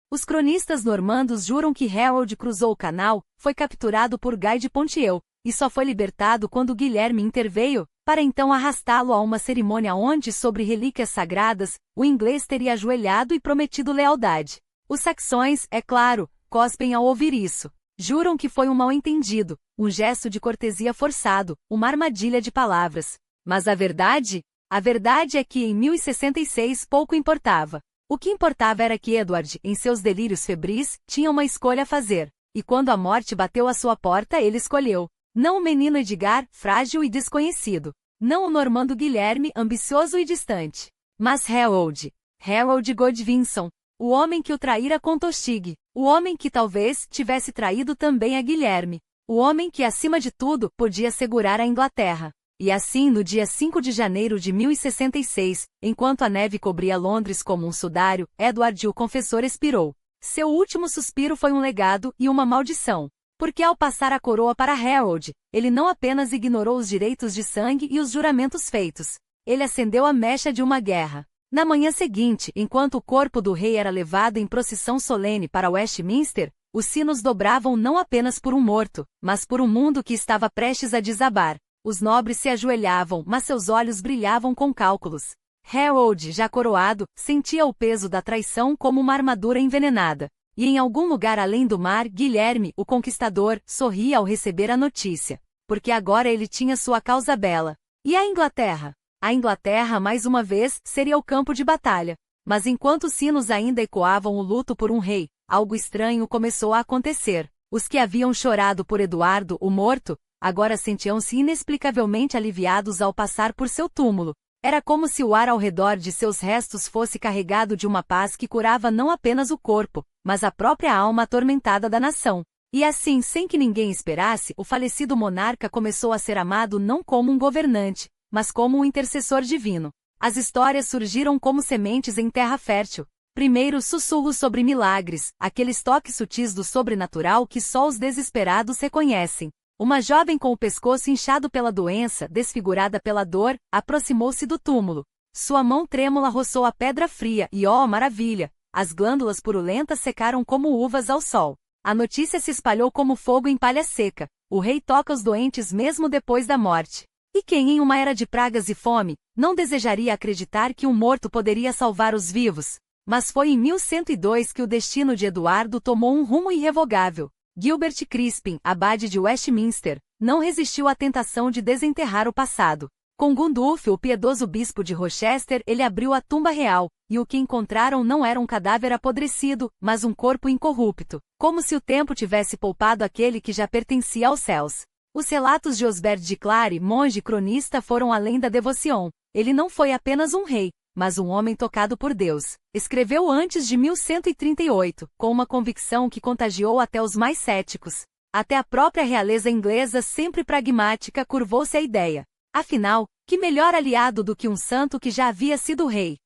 Os cronistas normandos juram que Harold cruzou o canal, foi capturado por Guy de Ponthieu, e só foi libertado quando Guilherme interveio, para então arrastá-lo a uma cerimônia onde, sobre relíquias sagradas, o inglês teria ajoelhado e prometido lealdade. Os saxões, é claro, cospem ao ouvir isso. Juram que foi um mal-entendido, um gesto de cortesia forçado, uma armadilha de palavras. Mas a verdade? A verdade é que em 1066 pouco importava. O que importava era que Edward, em seus delírios febris, tinha uma escolha a fazer. E quando a morte bateu à sua porta, ele escolheu. Não o menino Edgar, frágil e desconhecido. Não o normando Guilherme, ambicioso e distante. Mas Harold. Harold Godwinson. O homem que o traíra com Tostig. O homem que talvez tivesse traído também a Guilherme. O homem que, acima de tudo, podia segurar a Inglaterra. E assim, no dia 5 de janeiro de 1066, enquanto a neve cobria Londres como um sudário, Edward o Confessor expirou. Seu último suspiro foi um legado e uma maldição. Porque ao passar a coroa para Harold, ele não apenas ignorou os direitos de sangue e os juramentos feitos. Ele acendeu a mecha de uma guerra. Na manhã seguinte, enquanto o corpo do rei era levado em procissão solene para Westminster, Os sinos dobravam não apenas por um morto, mas por um mundo que estava prestes a desabar. Os nobres se ajoelhavam, mas seus olhos brilhavam com cálculos. Harold, já coroado, sentia o peso da traição como uma armadura envenenada. E em algum lugar além do mar, Guilherme, o conquistador, sorria ao receber a notícia. Porque agora ele tinha sua causa bela. E a Inglaterra? A Inglaterra, mais uma vez, seria o campo de batalha. Mas enquanto os sinos ainda ecoavam o luto por um rei, algo estranho começou a acontecer. Os que haviam chorado por Eduardo, o morto, agora sentiam-se inexplicavelmente aliviados ao passar por seu túmulo. Era como se o ar ao redor de seus restos fosse carregado de uma paz que curava não apenas o corpo, mas a própria alma atormentada da nação. E assim, sem que ninguém esperasse, o falecido monarca começou a ser amado não como um governante, mas como um intercessor divino. As histórias surgiram como sementes em terra fértil. Primeiro, sussurros sobre milagres, aqueles toques sutis do sobrenatural que só os desesperados reconhecem. Uma jovem com o pescoço inchado pela doença, desfigurada pela dor, aproximou-se do túmulo. Sua mão trêmula roçou a pedra fria e, ó maravilha, as glândulas purulentas secaram como uvas ao sol. A notícia se espalhou como fogo em palha seca. O rei toca os doentes mesmo depois da morte. E quem, em uma era de pragas e fome, não desejaria acreditar que um morto poderia salvar os vivos? Mas foi em 1102 que o destino de Eduardo tomou um rumo irrevogável. Gilbert Crispin, abade de Westminster, não resistiu à tentação de desenterrar o passado. Com Gundulf, o piedoso bispo de Rochester, ele abriu a tumba real, e o que encontraram não era um cadáver apodrecido, mas um corpo incorrupto, como se o tempo tivesse poupado aquele que já pertencia aos céus. Os relatos de Osbert de Clare, monge cronista, foram além da devoção. Ele não foi apenas um rei, mas um homem tocado por Deus. Escreveu antes de 1138, com uma convicção que contagiou até os mais céticos. Até a própria realeza inglesa, sempre pragmática, curvou-se à ideia. Afinal, que melhor aliado do que um santo que já havia sido rei?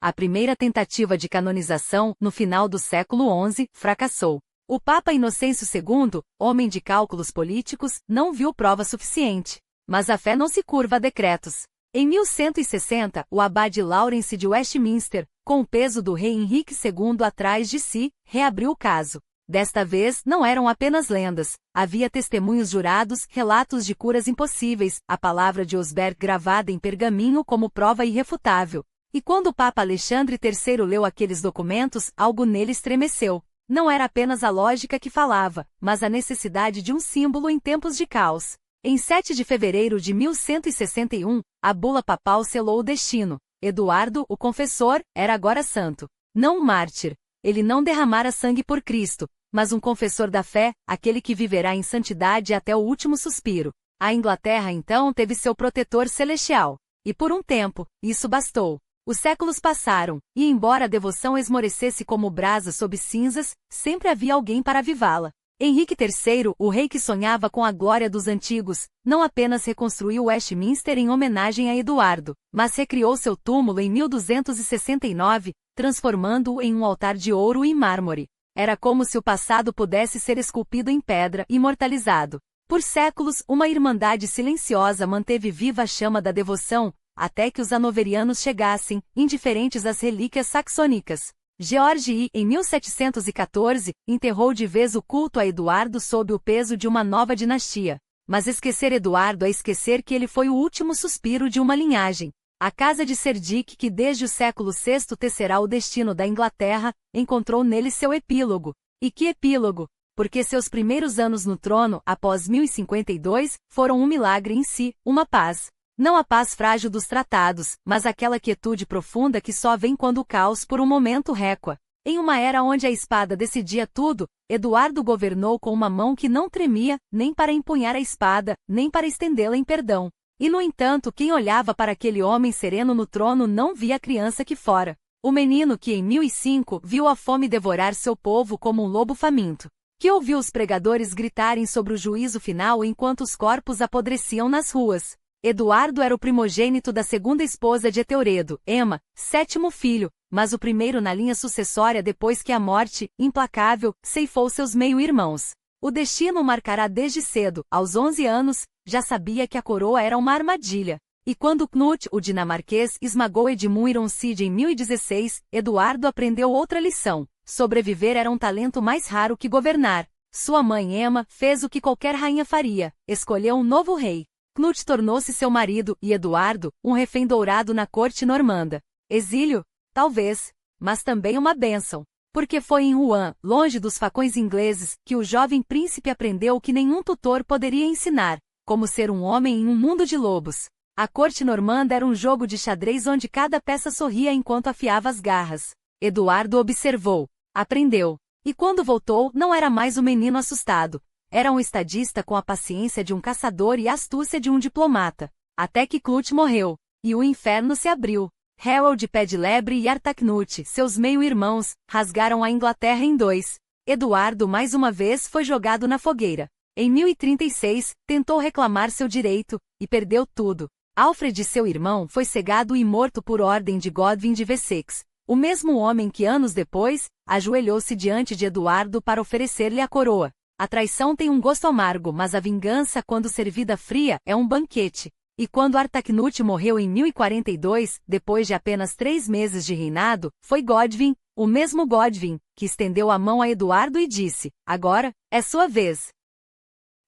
A primeira tentativa de canonização, no final do século XI, fracassou. O Papa Inocêncio II, homem de cálculos políticos, não viu prova suficiente. Mas a fé não se curva a decretos. Em 1160, o abade Lawrence de Westminster, com o peso do rei Henrique II atrás de si, reabriu o caso. Desta vez, não eram apenas lendas. Havia testemunhos jurados, relatos de curas impossíveis, a palavra de Osbert gravada em pergaminho como prova irrefutável. E quando o Papa Alexandre III leu aqueles documentos, algo nele estremeceu. Não era apenas a lógica que falava, mas a necessidade de um símbolo em tempos de caos. Em 7 de fevereiro de 1161, a bula papal selou o destino. Eduardo, o confessor, era agora santo. Não um mártir. Ele não derramara sangue por Cristo, mas um confessor da fé, aquele que viverá em santidade até o último suspiro. A Inglaterra então teve seu protetor celestial. E por um tempo, isso bastou. Os séculos passaram, e embora a devoção esmorecesse como brasa sob cinzas, sempre havia alguém para avivá-la. Henrique III, o rei que sonhava com a glória dos antigos, não apenas reconstruiu Westminster em homenagem a Eduardo, mas recriou seu túmulo em 1269, transformando-o em um altar de ouro e mármore. Era como se o passado pudesse ser esculpido em pedra, imortalizado. Por séculos, uma irmandade silenciosa manteve viva a chama da devoção, até que os hanoverianos chegassem, indiferentes às relíquias saxônicas. George I, em 1714, enterrou de vez o culto a Eduardo sob o peso de uma nova dinastia. Mas esquecer Eduardo é esquecer que ele foi o último suspiro de uma linhagem. A casa de Cerdic, que desde o século VI tecerá o destino da Inglaterra, encontrou nele seu epílogo. E que epílogo! Porque seus primeiros anos no trono, após 1052, foram um milagre em si, uma paz. Não a paz frágil dos tratados, mas aquela quietude profunda que só vem quando o caos por um momento recua. Em uma era onde a espada decidia tudo, Eduardo governou com uma mão que não tremia, nem para empunhar a espada, nem para estendê-la em perdão. E no entanto, quem olhava para aquele homem sereno no trono não via a criança que fora. O menino que em 1005 viu a fome devorar seu povo como um lobo faminto. Que ouviu os pregadores gritarem sobre o juízo final enquanto os corpos apodreciam nas ruas. Eduardo era o primogênito da segunda esposa de Eteuredo, Emma, sétimo filho, mas o primeiro na linha sucessória depois que a morte, implacável, ceifou seus meio-irmãos. O destino o marcará desde cedo, aos 11 anos, já sabia que a coroa era uma armadilha. E quando Knut, o dinamarquês, esmagou Edmund Ironside em 1016, Eduardo aprendeu outra lição. Sobreviver era um talento mais raro que governar. Sua mãe Emma fez o que qualquer rainha faria, escolheu um novo rei. Knut tornou-se seu marido e Eduardo, um refém dourado na corte normanda. Exílio? Talvez, mas também uma bênção. Porque foi em Rouen, longe dos facões ingleses, que o jovem príncipe aprendeu o que nenhum tutor poderia ensinar, como ser um homem em um mundo de lobos. A corte normanda era um jogo de xadrez onde cada peça sorria enquanto afiava as garras. Eduardo observou, aprendeu. E quando voltou, não era mais um menino assustado. Era um estadista com a paciência de um caçador e a astúcia de um diplomata. Até que Knut morreu. E o inferno se abriu. Harold Pé de Lebre e Artacnut, seus meio-irmãos, rasgaram a Inglaterra em dois. Eduardo mais uma vez foi jogado na fogueira. Em 1036, tentou reclamar seu direito, e perdeu tudo. Alfred, seu irmão, foi cegado e morto por ordem de Godwin de Wessex. O mesmo homem que anos depois, ajoelhou-se diante de Eduardo para oferecer-lhe a coroa. A traição tem um gosto amargo, mas a vingança, quando servida fria, é um banquete. E quando Artacnut morreu em 1042, depois de apenas 3 meses de reinado, foi Godwin, o mesmo Godwin, que estendeu a mão a Eduardo e disse, agora, é sua vez.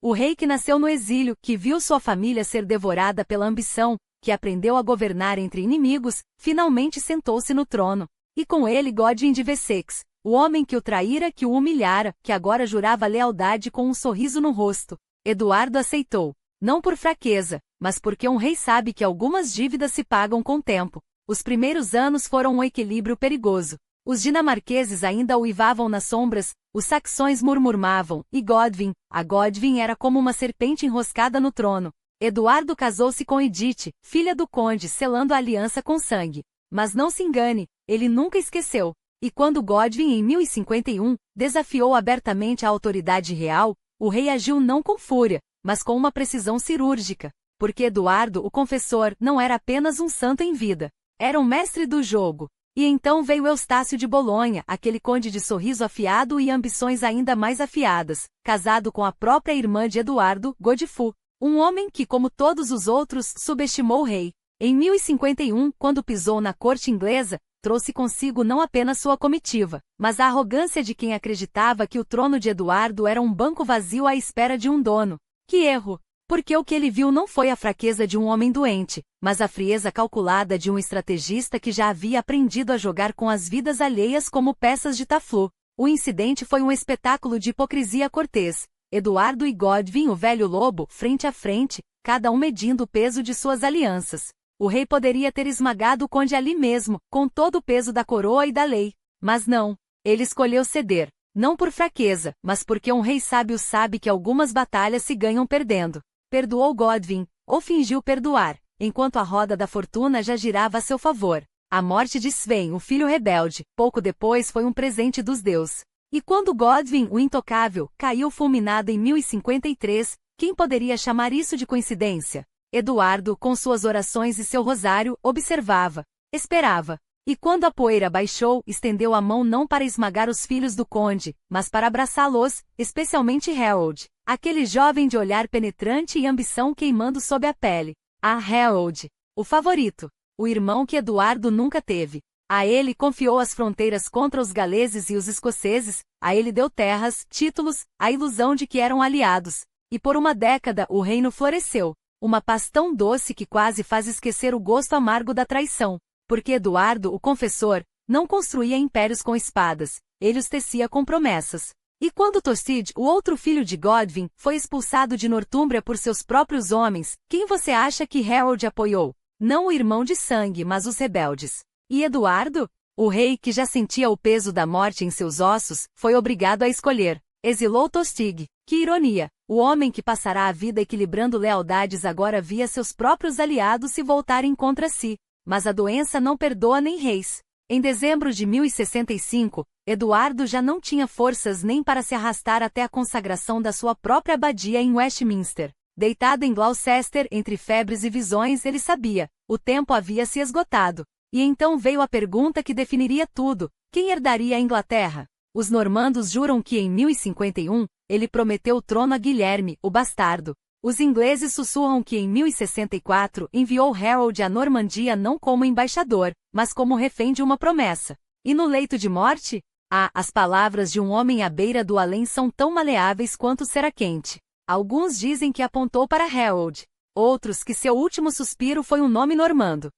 O rei que nasceu no exílio, que viu sua família ser devorada pela ambição, que aprendeu a governar entre inimigos, finalmente sentou-se no trono. E com ele Godwin de Wessex, o homem que o traíra, que o humilhara, que agora jurava lealdade com um sorriso no rosto. Eduardo aceitou, não por fraqueza, mas porque um rei sabe que algumas dívidas se pagam com o tempo. Os primeiros anos foram um equilíbrio perigoso. Os dinamarqueses ainda uivavam nas sombras, os saxões murmuravam, e Godwin era como uma serpente enroscada no trono. Eduardo casou-se com Edith, filha do conde, selando a aliança com sangue. Mas não se engane, ele nunca esqueceu. E quando Godwin, em 1051, desafiou abertamente a autoridade real, o rei agiu não com fúria, mas com uma precisão cirúrgica. Porque Eduardo, o confessor, não era apenas um santo em vida. Era um mestre do jogo. E então veio Eustácio de Bolonha, aquele conde de sorriso afiado e ambições ainda mais afiadas, casado com a própria irmã de Eduardo, Godifrú. Um homem que, como todos os outros, subestimou o rei. Em 1051, quando pisou na corte inglesa, trouxe consigo não apenas sua comitiva, mas a arrogância de quem acreditava que o trono de Eduardo era um banco vazio à espera de um dono. Que erro! Porque o que ele viu não foi a fraqueza de um homem doente, mas a frieza calculada de um estrategista que já havia aprendido a jogar com as vidas alheias como peças de taflu. O incidente foi um espetáculo de hipocrisia cortês. Eduardo e Godwin, o velho lobo, frente a frente, cada um medindo o peso de suas alianças. O rei poderia ter esmagado o conde ali mesmo, com todo o peso da coroa e da lei. Mas não. Ele escolheu ceder. Não por fraqueza, mas porque um rei sábio sabe que algumas batalhas se ganham perdendo. Perdoou Godwin, ou fingiu perdoar, enquanto a roda da fortuna já girava a seu favor. A morte de Sven, o filho rebelde, pouco depois foi um presente dos deuses. E quando Godwin, o intocável, caiu fulminado em 1053, quem poderia chamar isso de coincidência? Eduardo, com suas orações e seu rosário, observava, esperava. E quando a poeira baixou, estendeu a mão não para esmagar os filhos do conde, mas para abraçá-los, especialmente Harold, aquele jovem de olhar penetrante e ambição queimando sob a pele. Ah, Harold, o favorito, o irmão que Eduardo nunca teve. A ele confiou as fronteiras contra os galeses e os escoceses, a ele deu terras, títulos, a ilusão de que eram aliados. E por uma década o reino floresceu. Uma paz tão doce que quase faz esquecer o gosto amargo da traição. Porque Eduardo, o confessor, não construía impérios com espadas, ele os tecia com promessas. E quando Torcid, o outro filho de Godwin, foi expulsado de Nortúmbria por seus próprios homens, quem você acha que Harold apoiou? Não o irmão de sangue, mas os rebeldes. E Eduardo? O rei, que já sentia o peso da morte em seus ossos, foi obrigado a escolher. Exilou Tostig. Que ironia! O homem que passará a vida equilibrando lealdades agora via seus próprios aliados se voltarem contra si. Mas a doença não perdoa nem reis. Em dezembro de 1065, Eduardo já não tinha forças nem para se arrastar até a consagração da sua própria abadia em Westminster. Deitado em Gloucester, entre febres e visões, ele sabia, o tempo havia se esgotado. E então veio a pergunta que definiria tudo: quem herdaria a Inglaterra? Os normandos juram que em 1051, ele prometeu o trono a Guilherme, o bastardo. Os ingleses sussurram que em 1064 enviou Harold à Normandia não como embaixador, mas como refém de uma promessa. E no leito de morte? Ah, as palavras de um homem à beira do além são tão maleáveis quanto cera quente. Alguns dizem que apontou para Harold. Outros que seu último suspiro foi um nome normando.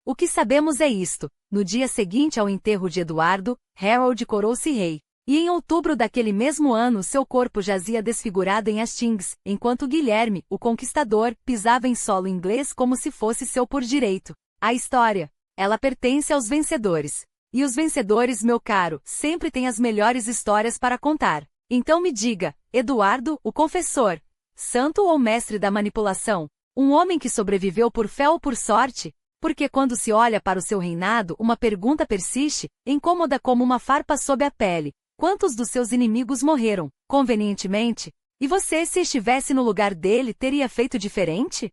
O que sabemos é isto: no dia seguinte ao enterro de Eduardo, Harold coroou-se rei. E em outubro daquele mesmo ano seu corpo jazia desfigurado em Hastings, enquanto Guilherme, o Conquistador, pisava em solo inglês como se fosse seu por direito. A história, ela pertence aos vencedores. E os vencedores, meu caro, sempre têm as melhores histórias para contar. Então me diga, Eduardo, o confessor, santo ou mestre da manipulação? Um homem que sobreviveu por fé ou por sorte? Porque quando se olha para o seu reinado, uma pergunta persiste, incômoda como uma farpa sob a pele. Quantos dos seus inimigos morreram, convenientemente? E você, se estivesse no lugar dele, teria feito diferente?